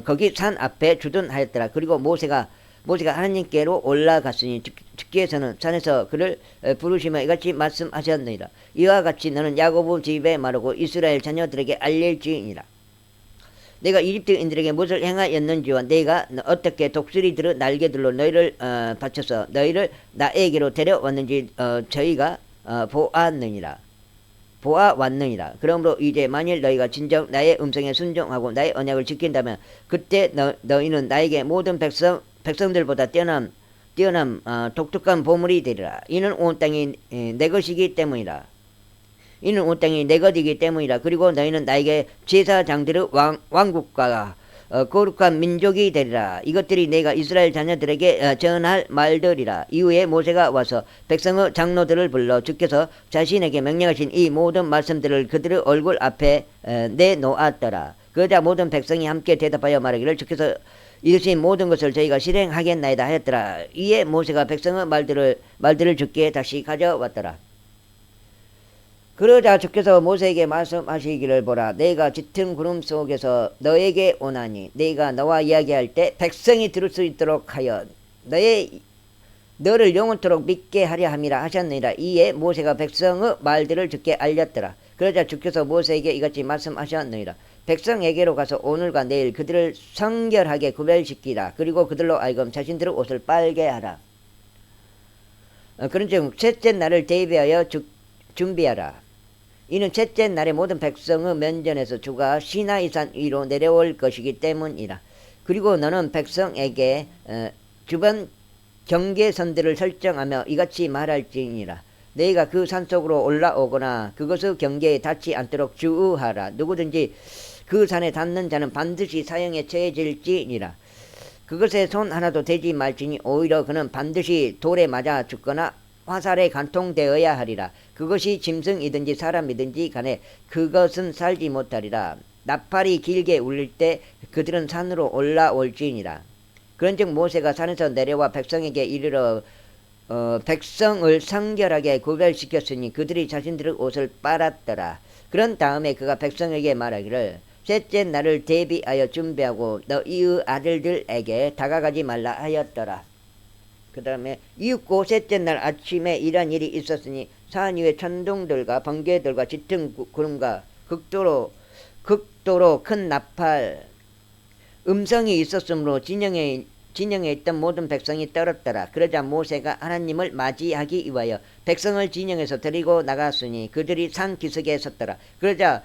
거기 산 앞에 주둔하였더라. 그리고 모세가 하나님께로 올라갔으니 주께서는 산에서 그를 부르시며 이같이 말씀하셨느니라. 이와 같이 너는 야고보 집에 말하고 이스라엘 자녀들에게 알릴지니라. 내가 이집트인들에게 무엇을 행하였는지와 내가 어떻게 독수리들의 날개들로 너희를 받쳐서 너희를 나에게로 데려왔는지 저희가 보아왔느니라. 그러므로 이제 만일 너희가 진정 나의 음성에 순종하고 나의 언약을 지킨다면 그때 너희는 나에게 모든 백성들보다 뛰어남 독특한 보물이 되리라. 이는 온 땅이 내 것이기 때문이라. 그리고 너희는 나에게 제사장들의 왕국과 거룩한 민족이 되리라. 이것들이 내가 이스라엘 자녀들에게 전할 말들이라. 이후에 모세가 와서 백성의 장로들을 불러 주께서 자신에게 명령하신 이 모든 말씀들을 그들의 얼굴 앞에 내놓았더라. 그러자 모든 백성이 함께 대답하여 말하기를 주께서 이르신 모든 것을 저희가 실행하겠나이다 하였더라. 이에 모세가 백성의 말들을 주께 다시 가져왔더라. 그러자 주께서 모세에게 말씀하시기를 보라. 내가 짙은 구름 속에서 너에게 오나니 내가 너와 이야기할 때 백성이 들을 수 있도록 하여 너를 영원토록 믿게 하려 함이라 하셨느니라. 이에 모세가 백성의 말들을 주께 알렸더라. 그러자 주께서 모세에게 이같이 말씀하셨느니라. 백성에게로 가서 오늘과 내일 그들을 성결하게 구별시키라. 그리고 그들로 하여금 자신들의 옷을 빨게 하라. 그런즉 셋째 날을 대비하여 준비하라. 이는 셋째 날에 모든 백성의 면전에서 주가 시나이산 위로 내려올 것이기 때문이라. 그리고 너는 백성에게 주변 경계선들을 설정하며 이같이 말할지니라. 너희가 그 산속으로 올라오거나 그것의 경계에 닿지 않도록 주의하라. 누구든지 그 산에 닿는 자는 반드시 사형에 처해질지니라. 그것에 손 하나도 대지 말지니 오히려 그는 반드시 돌에 맞아 죽거나 화살에 간통되어야 하리라. 그것이 짐승이든지 사람이든지 간에 그것은 살지 못하리라. 나팔이 길게 울릴 때 그들은 산으로 올라올지니라. 그런즉 모세가 산에서 내려와 백성에게 이르러 백성을 성결하게 구별시켰으니 그들이 자신들의 옷을 빨았더라. 그런 다음에 그가 백성에게 말하기를 셋째 날을 대비하여 준비하고 너희의 아들들에게 다가가지 말라 하였더라. 그 다음에 이윽고 셋째 날 아침에 이런 일이 있었으니 산 위에 천둥들과 번개들과 짙은 구름과 극도로 큰 나팔 음성이 있었으므로 진영에 있던 모든 백성이 떨었더라. 그러자 모세가 하나님을 맞이하기 위하여 백성을 진영에서 데리고 나갔으니 그들이 산 기슭에 섰더라. 그러자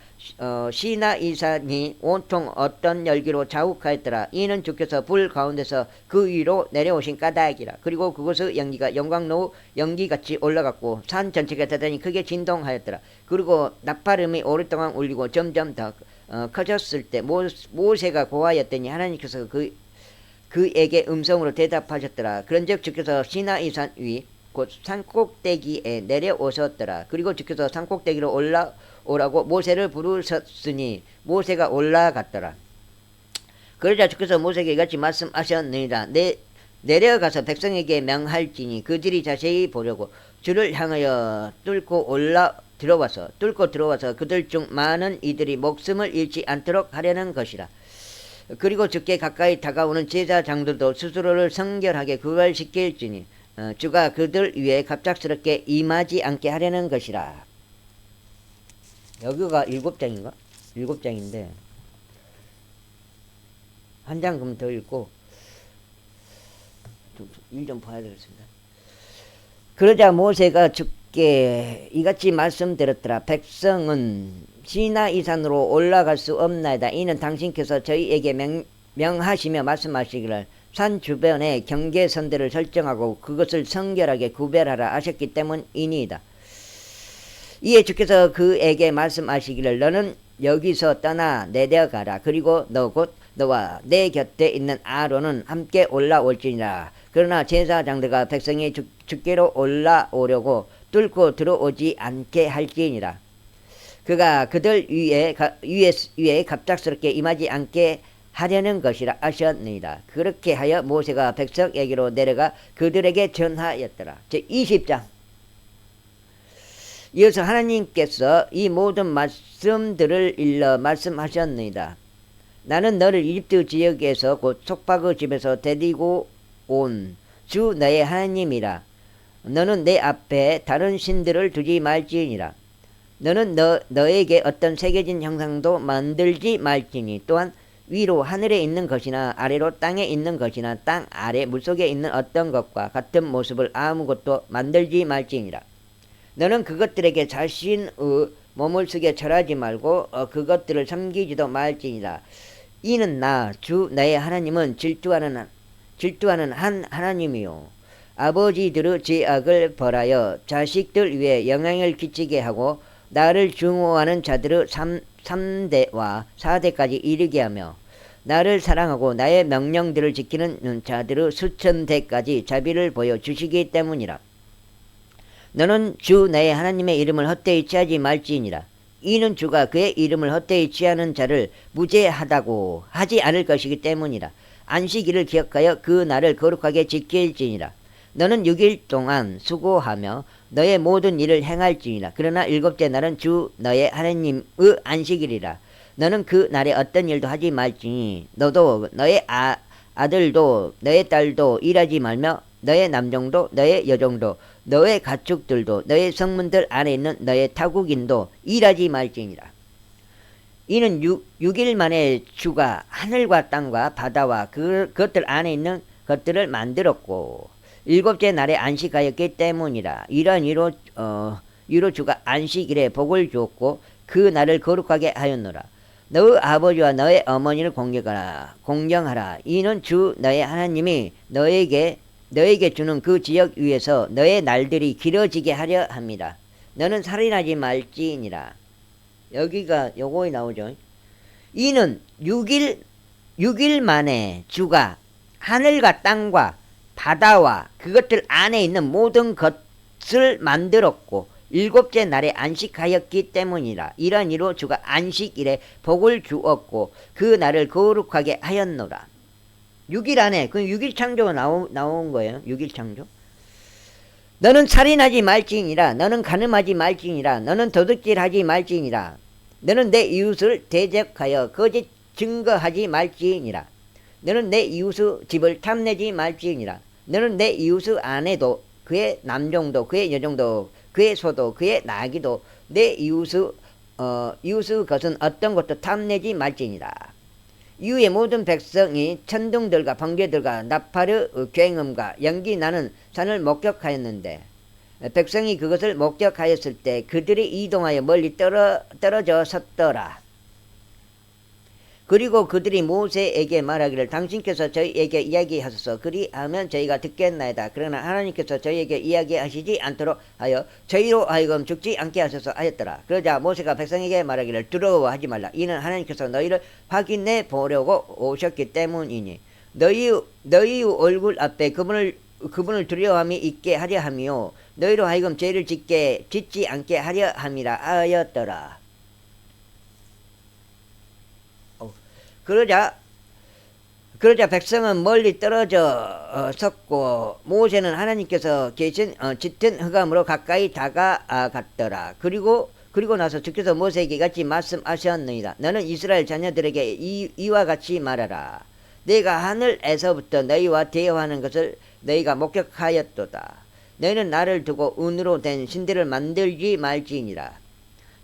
시나이산이 온통 어떤 열기로 자욱하였더라. 이는 주께서 불 가운데서 그 위로 내려오신 까닭이라. 그리고 그곳의 연기가 영광로우 연기같이 올라갔고 산 전체가 대단히 크게 진동하였더라. 그리고 나팔음이 오랫동안 울리고 점점 더 커졌을 때 모세가 고하였더니 하나님께서 그에게 음성으로 대답하셨더라. 그런즉 주께서 시나이산 위 곧 산꼭대기에 내려오셨더라. 그리고 주께서 산꼭대기로 올라오라고 모세를 부르셨으니 모세가 올라갔더라. 그러자 주께서 모세에게 이같이 말씀하셨느니라. 내려가서 백성에게 명할지니 그들이 자세히 보려고 주를 향하여 뚫고 들어와서 그들 중 많은 이들이 목숨을 잃지 않도록 하려는 것이라. 그리고 주께 가까이 다가오는 제사장들도 스스로를 성결하게 구별시킬지니 주가 그들 위에 갑작스럽게 임하지 않게 하려는 것이라. 여기가 7장인가? 7장인데 한 장 그럼 더 읽고 일 좀 봐야 되겠습니다. 그러자 모세가 주께 이같이 말씀드렸더라. 백성은 시나이 산으로 올라갈 수 없나이다. 이는 당신께서 저희에게 명하시며 말씀하시기를 산 주변에 경계선들을 설정하고 그것을 성결하게 구별하라 하셨기 때문이니이다. 이에 주께서 그에게 말씀하시기를 너는 여기서 떠나 내려가라. 그리고 너 곧 너와 내 곁에 있는 아론은 함께 올라올지니라. 그러나 제사장들과 백성이 주께로 올라오려고 뚫고 들어오지 않게 할지니라. 그가 그들 위에 갑작스럽게 임하지 않게 하려는 것이라 하셨느니라. 그렇게 하여 모세가 백성에게로 내려가 그들에게 전하였더라. 제20장. 이어서 하나님께서 이 모든 말씀들을 일러 말씀하셨느니라. 나는 너를 이집트 지역에서 곧 속박의 집에서 데리고 온 주 너의 하나님이라. 너는 내 앞에 다른 신들을 두지 말지니라. 너는 너에게 어떤 새겨진 형상도 만들지 말지니 또한 위로 하늘에 있는 것이나 아래로 땅에 있는 것이나 땅 아래 물속에 있는 어떤 것과 같은 모습을 아무것도 만들지 말지니라. 너는 그것들에게 자신의 몸을 쓰게 절하지 말고 그것들을 섬기지도 말지니라. 이는 나 주 너의 하나님은 질투하는 한 하나님이요 아버지들의 죄악을 벌하여 자식들 위에 영향을 끼치게 하고 나를 증오하는 자들의 3대와 4대까지 이르게 하며 나를 사랑하고 나의 명령들을 지키는 자들의 수천대까지 자비를 보여주시기 때문이라. 너는 주 너의 하나님의 이름을 헛되이 취하지 말지니라. 이는 주가 그의 이름을 헛되이 취하는 자를 무죄하다고 하지 않을 것이기 때문이라. 안식일을 기억하여 그 날을 거룩하게 지킬지니라. 너는 6일 동안 수고하며 너의 모든 일을 행할지니라. 그러나 7째 날은 주 너의 하나님의 안식일이라. 너는 그 날에 어떤 일도 하지 말지니 너도 너의 아들도 너의 딸도 일하지 말며 너의 남종도 너의 여종도 너의 가축들도 너의 성문들 안에 있는 너의 타국인도 일하지 말지니라. 이는 6일 만에 주가 하늘과 땅과 바다와 그것들 안에 있는 것들을 만들었고 7째 날에 안식하였기 때문이라. 이러한 이로 주가 안식일에 복을 주었고 그 날을 거룩하게 하였노라. 너의 아버지와 너의 어머니를 공경하라. 이는 주 너의 하나님이 너에게 주는 그 지역 위에서 너의 날들이 길어지게 하려 합니다. 너는 살인하지 말지니라. 여기가 요거에 나오죠. 이는 6일 만에 주가 하늘과 땅과 바다와 그것들 안에 있는 모든 것을 만들었고 7째 날에 안식하였기 때문이라. 이런 이로 주가 안식일에 복을 주었고 그 날을 거룩하게 하였노라. 6일 안에 그 6일 창조가 나온 거예요. 6일 창조. 너는 살인하지 말지니라. 너는 간음하지 말지니라. 너는 도둑질하지 말지니라. 너는 내 이웃을 대적하여 거짓 증거하지 말지니라. 너는 내 이웃의 집을 탐내지 말지니라. 너는 내 이웃의 아내도 그의 남종도 그의 여종도 그의 소도 그의 나귀도 내 이웃의 것은 어떤 것도 탐내지 말지니라. 이후에 모든 백성이 천둥들과 번개들과 나팔의 굉음과 연기 나는 산을 목격하였는데 백성이 그것을 목격하였을 때 그들이 이동하여 멀리 떨어져 섰더라. 그리고 그들이 모세에게 말하기를 당신께서 저희에게 이야기하소서. 그리하면 저희가 듣겠나이다. 그러나 하나님께서 저희에게 이야기하시지 않도록 하여 저희로 하여금 죽지 않게 하소서 하였더라. 그러자 모세가 백성에게 말하기를 두려워하지 말라. 이는 하나님께서 너희를 확인해 보려고 오셨기 때문이니 너희의 얼굴 앞에 그분을 두려움이 있게 하려 함이요 너희로 하여금 죄를 짓지 않게 하려 함이라 하였더라. 그러자 백성은 멀리 떨어져 섰고 모세는 하나님께서 계신 짙은 흑암으로 가까이 다가갔더라. 그리고 나서 주께서 모세에게 이같이 말씀하셨느니라. 너는 이스라엘 자녀들에게 이와 같이 말하라. 내가 하늘에서부터 너희와 대화하는 것을 너희가 목격하였도다. 너희는 나를 두고 은으로 된 신들을 만들지 말지니라.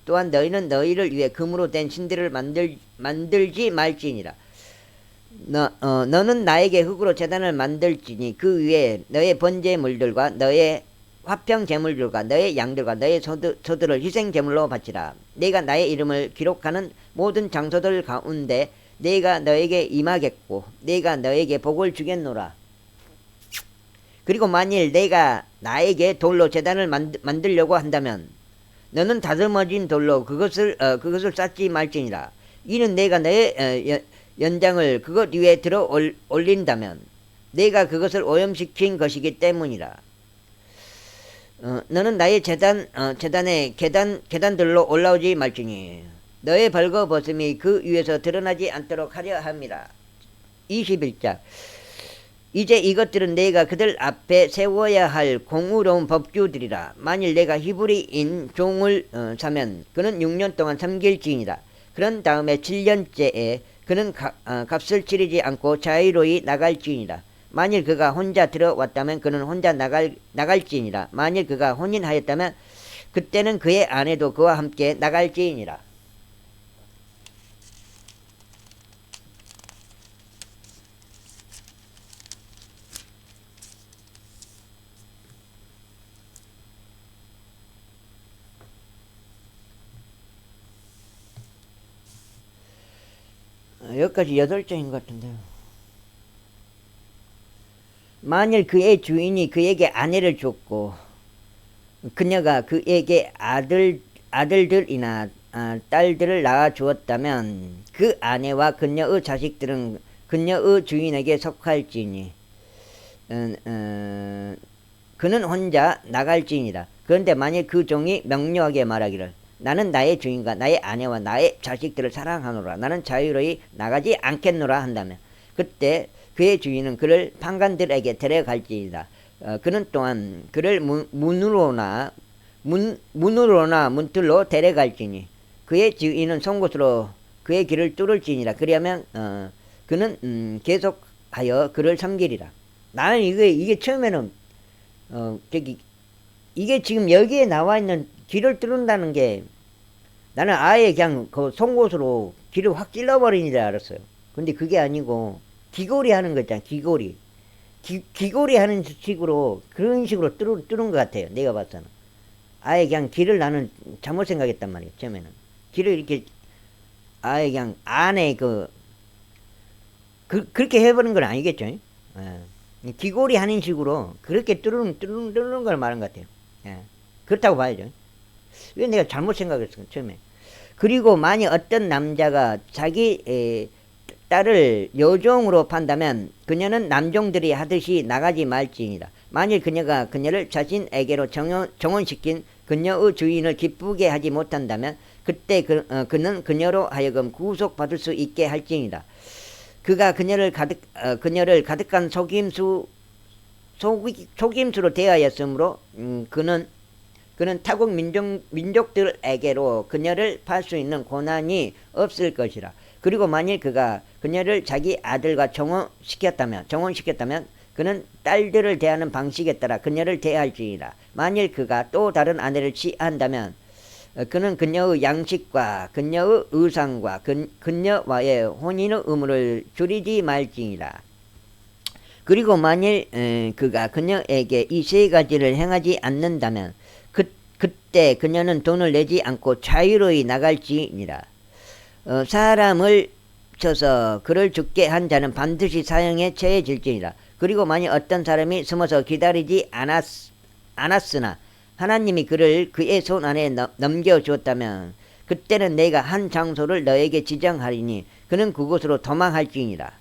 또한 너희는 너희를 위해 금으로 된 신들을 만들지 말지니라. 너는 나에게 흙으로 제단을 만들지니 그 위에 너의 번제물들과 너의 화평 제물들과 너의 양들과 너의 소들을 희생 제물로 바치라. 내가 나의 이름을 기록하는 모든 장소들 가운데 내가 너에게 임하겠고 내가 너에게 복을 주겠노라. 그리고 만일 내가 나에게 돌로 제단을 만들려고 한다면 너는 다듬어진 돌로 그것을 쌓지 말지니라. 이는 내가 너의 연장을 그것 위에 들어 올린다면 내가 그것을 오염시킨 것이기 때문이라. 너는 나의 재단의 계단들로 올라오지 말지니 너의 벌거벗음이 그 위에서 드러나지 않도록 하려 함이라. 21장. 이제 이것들은 내가 그들 앞에 세워야 할 공의로운 법규들이라. 만일 내가 히브리인 종을 사면 그는 6년 동안 섬길지니라. 그런 다음에 7년째에 그는 값을 치르지 않고 자유로이 나갈지니라. 만일 그가 혼자 들어왔다면 그는 혼자 나갈지니라. 만일 그가 혼인하였다면 그때는 그의 아내도 그와 함께 나갈지니라. 여기까지 8장인 것 같은데요. 만일 그의 주인이 그에게 아내를 줬고 그녀가 그에게 아들들이나 딸들을 낳아 주었다면 그 아내와 그녀의 자식들은 그녀의 주인에게 속할지니 그는 혼자 나갈지니라. 그런데 만일 그 종이 명료하게 말하기를 나는 나의 주인과 나의 아내와 나의 자식들을 사랑하노라. 나는 자유로이 나가지 않겠노라 한다면 그때 그의 주인은 그를 판관들에게 데려갈지이다. 그는 또한 그를 문으로나 문틀로 데려갈지니 그의 주인은 송곳으로 그의 길을 뚫을지니라. 그리하면 그는 계속하여 그를 섬기리라. 나는 이게 처음에는 이게 지금 여기에 나와 있는 길을 뚫는다는 게 나는 아예 그냥 그 송곳으로 길을 확 찔러버리는 줄 알았어요. 근데 그게 아니고 귀걸이 하는 거 있잖아. 귀걸이 하는 식으로 그런 식으로 뚫은 것 같아요. 내가 봤서는 아예 그냥 길을 나는 잘못 생각했단 말이에요. 처음에는 길을 이렇게 아예 그냥 안에 그렇게 해버린 건 아니겠죠. 예. 귀걸이 하는 식으로 그렇게 뚫는 걸 말한 것 같아요. 예. 그렇다고 봐야죠. 왜 내가 잘못 생각했어 처음에. 그리고 만약 어떤 남자가 자기 딸을 여종으로 판다면 그녀는 남종들이 하듯이 나가지 말지니라. 만일 그녀가 그녀를 자신에게로 정혼시킨 그녀의 주인을 기쁘게 하지 못한다면 그때 그는 그녀로 하여금 구속받을 수 있게 할지니라. 그가 그녀를 가득한 속임수로 대하였으므로 그는 타국 민족들에게로 그녀를 팔 수 있는 고난이 없을 것이라. 그리고 만일 그가 그녀를 자기 아들과 정혼시켰다면 그는 딸들을 대하는 방식에 따라 그녀를 대할지니라. 만일 그가 또 다른 아내를 취한다면 그는 그녀의 양식과 그녀의 의상과 그녀와의 혼인의 의무를 줄이지 말지니라. 그리고 만일 그가 그녀에게 이 세 가지를 행하지 않는다면 그때 그녀는 돈을 내지 않고 자유로이 나갈지니라. 사람을 쳐서 그를 죽게 한 자는 반드시 사형에 처해질지니라. 그리고 만일 어떤 사람이 숨어서 기다리지 않았으나 하나님이 그를 그의 손 안에 넘겨주었다면 그때는 내가 한 장소를 너에게 지정하리니 그는 그곳으로 도망할지니라.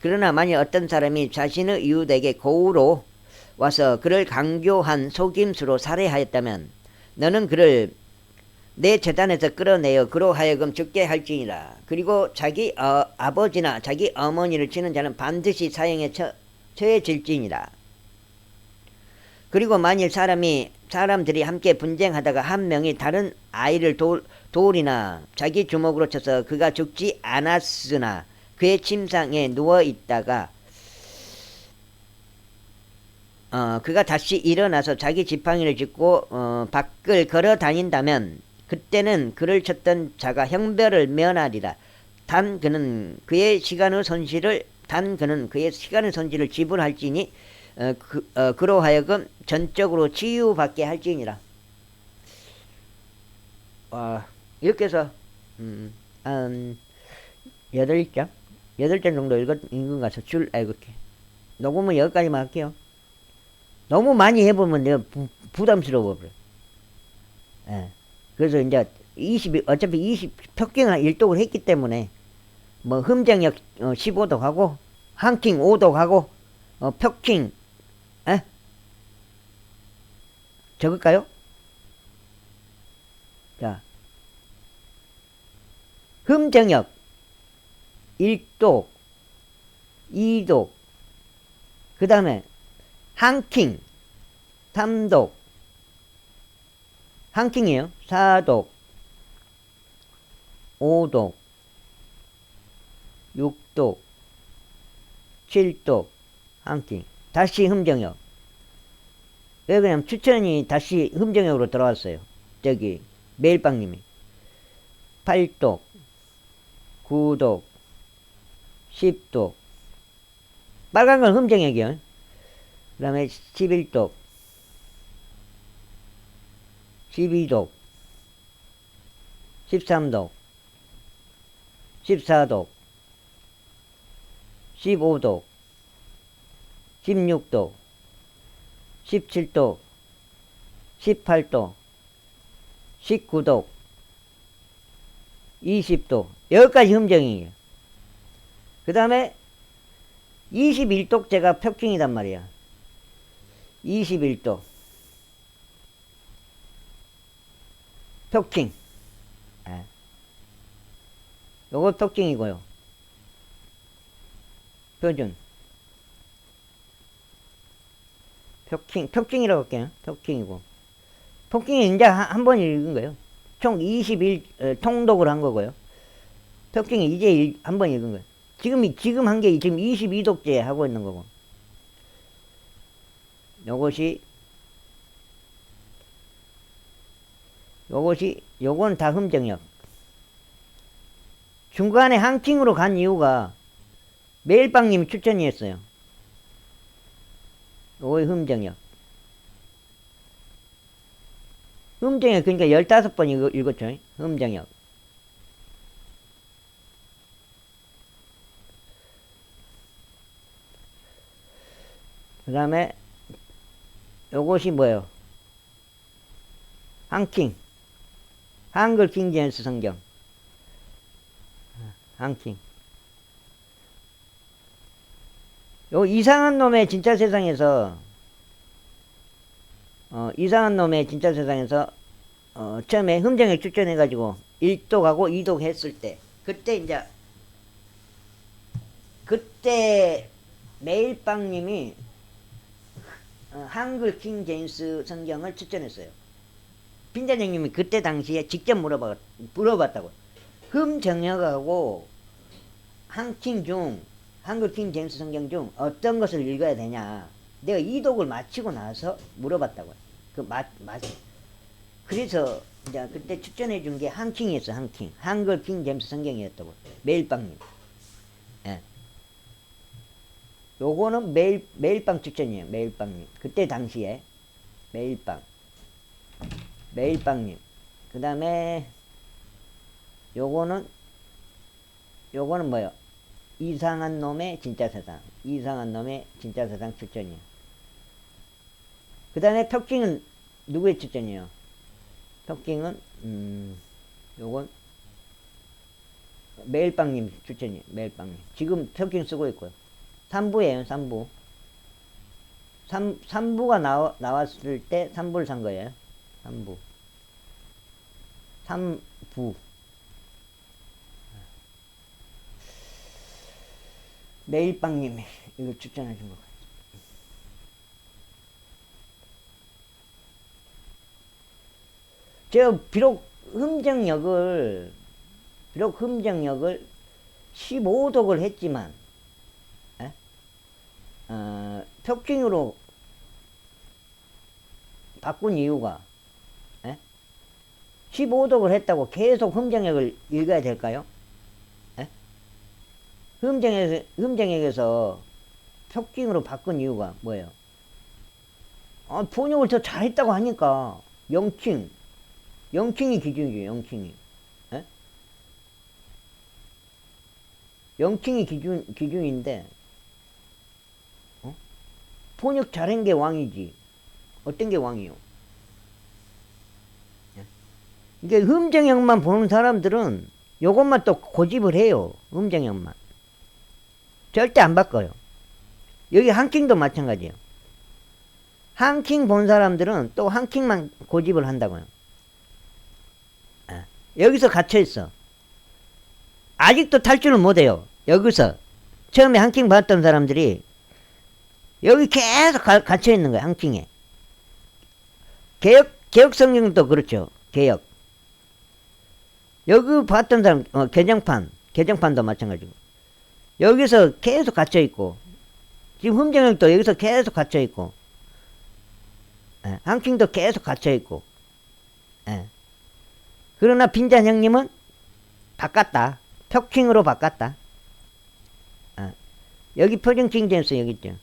그러나 만일 어떤 사람이 자신의 이웃에게 고의로 와서 그를 강교한 속임수로 살해하였다면 너는 그를 내 재단에서 끌어내어 그로 하여금 죽게 할지니라. 그리고 자기 아버지나 자기 어머니를 치는 자는 반드시 사형에 처해질지니라. 그리고 만일 사람들이 함께 분쟁하다가 한 명이 다른 아이를 돌이나 자기 주먹으로 쳐서 그가 죽지 않았으나 그의 침상에 누워 있다가 그가 다시 일어나서 자기 지팡이를 짚고 밖을 걸어 다닌다면 그때는 그를 쳤던 자가 형벌을 면하리라. 그는 그의 시간의 손실을 지불할지니 그로 하여금 전적으로 치유받게 할지니라. 이렇게 해서 한 8장? 8장 정도 읽은 것 같아서 줄 알고 있게. 녹음은 여기까지만 할게요. 너무 많이 해보면 내가 부담스러워 버려. 예. 그래서 이제 어차피 20 일독을 했기 때문에 뭐 흠정역 15도 하고 한킹 5도 하고 벽킹 적을까요? 자, 흠정역 1도 2도 그 다음에 한킹 3도 한킹이에요. 4도 5도 6도 7도 한킹 다시 흠정역. 왜 그냥 추천이 다시 흠정역으로 들어왔어요. 저기 매일빵님이 8도 9도 10도 빨간 건 흠정역이요. 그 다음에 11도 12도 13도 14도 15도 16도 17도 18도 19도 20도 여기까지 흠정이에요. 그 다음에 21독제가 벽킹이단 말이야. 21도 벽킹 요거 벽킹이고요. 표준 벽킹이라고 할게요. 벽킹이고 벽킹이 이제 한 번 읽은 거예요. 총 21 통독을 한 거고요. 벽킹이 이제 한 번 읽은 거예요. 지금 한 게 지금 22독제 하고 있는 거고. 요건 다 흠정역. 중간에 한킹으로 간 이유가 매일빵님이 추천이었어요. 요거 흠정역. 흠정역 그러니까 15번 읽었죠. 흠정역. 그 다음에 요것이 뭐예요? 한킹 한글 킹제임스 성경 한킹. 요 이상한 놈의 진짜 세상에서 처음에 흠정역 추천해가지고 1독하고 2독 했을 때 그때 매일빵님이 한글 킹제임스 성경을 추천했어요. 빈자장님이 그때 당시에 직접 물어봤다고. 흠정역하고 한글 킹제임스 성경 중 어떤 것을 읽어야 되냐. 내가 이독을 마치고 나서 물어봤다고. 그래서 이제 그때 추천해 준 게 한킹이었어. 한글 킹제임스 성경이었다고. 매일빵님. 예. 요거는 매일빵 추천이에요. 매일빵님. 그때 당시에 매일빵님. 그 다음에 요거는 뭐요? 이상한 놈의 진짜 세상 추천이에요. 그 다음에 턱킹은 누구의 추천이에요? 턱킹은 요건 매일빵님 추천이에요. 매일빵님. 지금 턱킹 쓰고 있고요. 3부예요. 3부가 나왔을 때 3부를 산 거예요. 3부. 매일빵님이 이거 추천해 준 거. 제가 비록 흠정역을 15독을 했지만 벽킹으로 바꾼 이유가 15독을 했다고 계속 흠정역을 읽어야 될까요? 흠정역에서 벽킹으로 바꾼 이유가 뭐예요? 번역을 더 잘했다고 하니까. 영킹이 기준이죠, 영킹이. 예? 영킹이 기준인데, 번역 잘한 게 왕이지. 어떤 게 왕이요? 예? 이게 음정형만 보는 사람들은 요것만 또 고집을 해요. 음정형만. 절대 안 바꿔요. 여기 한킹도 마찬가지예요. 한킹 본 사람들은 또 한킹만 고집을 한다고요. 여기서 갇혀있어. 아직도 탈출을 못해요. 여기서 처음에 한킹 봤던 사람들이 여기 계속 갇혀있는 거예요. 한킹에. 개혁 성경도 그렇죠. 개혁. 여기 봤던 사람, 개정판도 마찬가지고. 여기서 계속 갇혀있고, 지금 흠정형도 여기서 계속 갇혀있고, 한킹도 계속 갇혀있고, 그러나 빈잔 형님은 바꿨다. 표킹으로 바꿨다. 여기 표준 킹제임스 여기 있죠.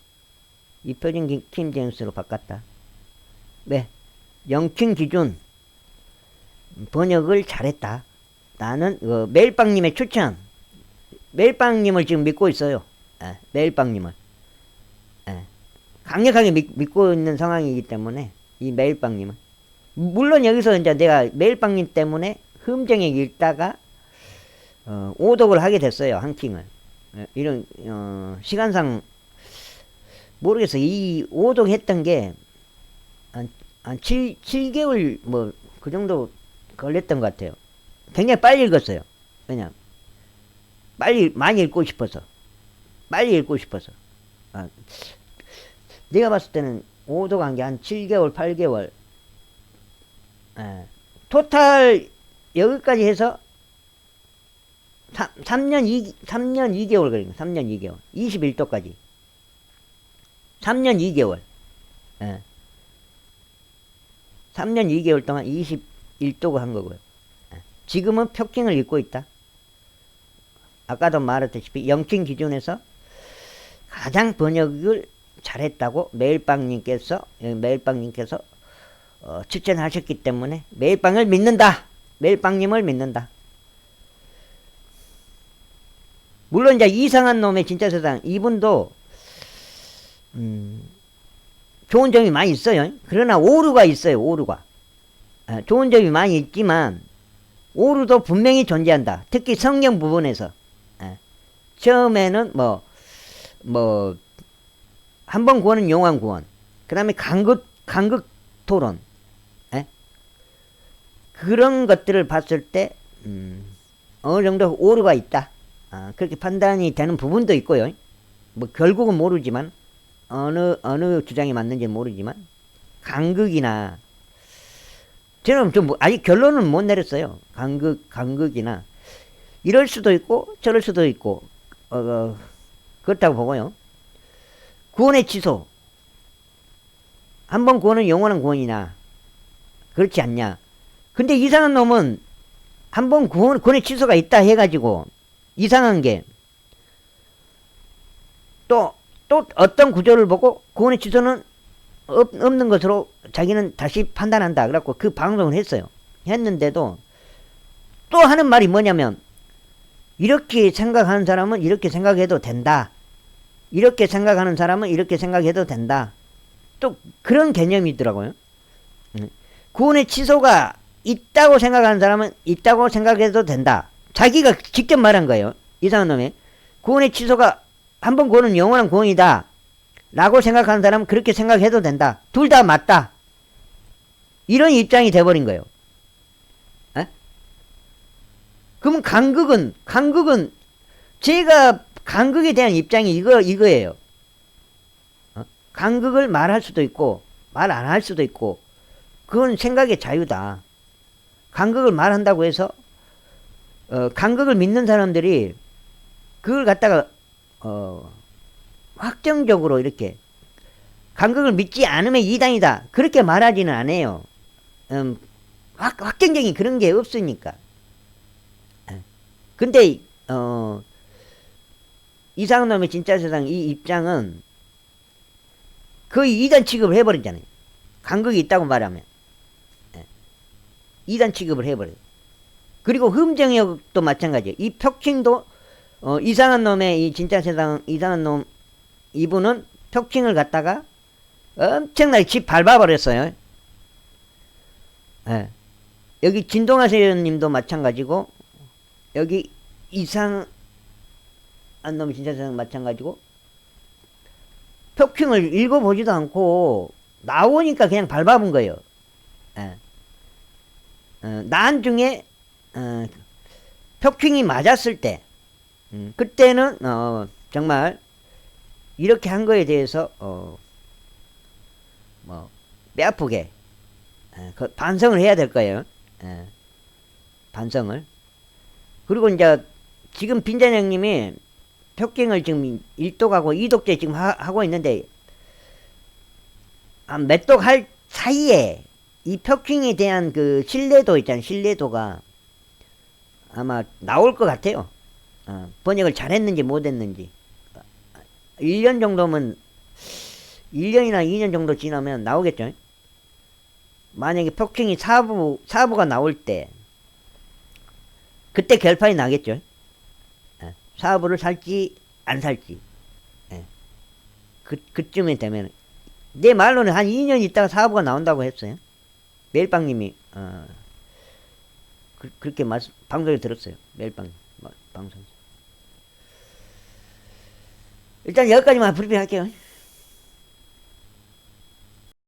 이 표준 킹제임스로 바꿨다. 네. 영킹 기준 번역을 잘했다. 나는 메일빵님의 추천. 메일빵님을 지금 믿고 있어요. 메일빵님을. 강력하게 믿고 있는 상황이기 때문에 이 메일빵님은. 물론 여기서 이제 내가 메일빵님 때문에 흠정에 읽다가 오독을 하게 됐어요. 한킹을. 이런 시간상 모르겠어요. 이 오독했던 게 한 7개월 뭐 그 정도 걸렸던 것 같아요. 굉장히 빨리 읽었어요. 그냥 많이 읽고 싶어서. 빨리 읽고 싶어서. 내가 봤을 때는 오독한 게 한 7개월, 8개월. 토탈 여기까지 해서 3년 2개월 걸린 거예요. 3년 2개월. 21도까지. 3년 2개월. 3년 2개월 동안 21도가 한 거고요. 지금은 표킹을 읽고 있다. 아까도 말했다시피 영킹 기준에서 가장 번역을 잘했다고 메일빵님께서 추천하셨기 때문에 메일빵을 믿는다. 메일빵님을 믿는다. 물론 이제 이상한 놈의 진짜 세상 이분도 좋은 점이 많이 있어요. 그러나 오류가 있어요. 오류가. 좋은 점이 많이 있지만 오류도 분명히 존재한다. 특히 성경 부분에서. 처음에는 한 번 구원은 영원 구원. 그 다음에 간극 토론. 그런 것들을 봤을 때 어느 정도 오류가 있다. 그렇게 판단이 되는 부분도 있고요. 뭐 결국은 모르지만 어느 주장이 맞는지 모르지만 간극이나 저는 좀 아직 결론은 못 내렸어요. 간극이나 이럴 수도 있고 저럴 수도 있고 그렇다고 보고요. 구원의 취소. 한 번 구원은 영원한 구원이나 그렇지 않냐. 근데 이상한 놈은 한 번 구원의 취소가 있다 해가지고 이상한 게 또 어떤 구조를 보고 구원의 취소는 없는 것으로 자기는 다시 판단한다. 그래갖고 그 방송을 했어요. 했는데도 또 하는 말이 뭐냐면 이렇게 생각하는 사람은 이렇게 생각해도 된다. 이렇게 생각하는 사람은 이렇게 생각해도 된다. 또 그런 개념이 있더라고요. 구원의 취소가 있다고 생각하는 사람은 있다고 생각해도 된다. 자기가 직접 말한 거예요. 이상한 놈이. 구원의 취소가 한 번 구원은 영원한 구원이다. 라고 생각하는 사람은 그렇게 생각해도 된다. 둘 다 맞다. 이런 입장이 돼버린 거예요. 그러면 간극은 제가 간극에 대한 입장이 이거예요. 간극을 말할 수도 있고 말 안 할 수도 있고 그건 생각의 자유다. 간극을 말한다고 해서 간극을 믿는 사람들이 그걸 갖다가 확정적으로 이렇게 간극을 믿지 않으면 이단이다 그렇게 말하지는 않아요. 확정적인 그런 게 없으니까. 근데 이상한 놈의 진짜 세상 이 입장은 거의 이단 취급을 해버리잖아요. 간극이 있다고 말하면 예. 이단 취급을 해버려요. 그리고 흠정역도 마찬가지예요. 이 혁칭도 이상한 놈의 이 진짜 세상 이상한 놈 이분은 혁칭을 갖다가 엄청나게 집 밟아버렸어요. 예. 여기 진동아 세연님도 마찬가지고 여기 이상한 놈 진짜 세상 마찬가지고 혁칭을 읽어보지도 않고 나오니까 그냥 밟아본 거예요. 예. 나중에 혁칭이 맞았을 때 그때는 정말 이렇게 한 거에 대해서 뭐 뼈아프게 반성을 해야 될 거예요. 반성을. 그리고 이제 지금 빈자장님이 혁칭을 지금 1독하고 2독째 지금 하고 있는데 몇 독 할 사이에 이 혁칭에 대한 그 신뢰도 있잖아요. 신뢰도가 아마 나올 것 같아요. 번역을 잘했는지 못했는지 1년 정도면 1년이나 2년 정도 지나면 나오겠죠. 만약에 혁칭이 사부가 나올 때 그때 결판이 나겠죠. 사부를 살지 안 살지. 그쯤에 되면 내 말로는 한 2년 있다가 사부가 나온다고 했어요. 멜빵님이 그렇게 방송에 들었어요. 멜빵 방송. 일단 여기까지만 브리핑 할게요.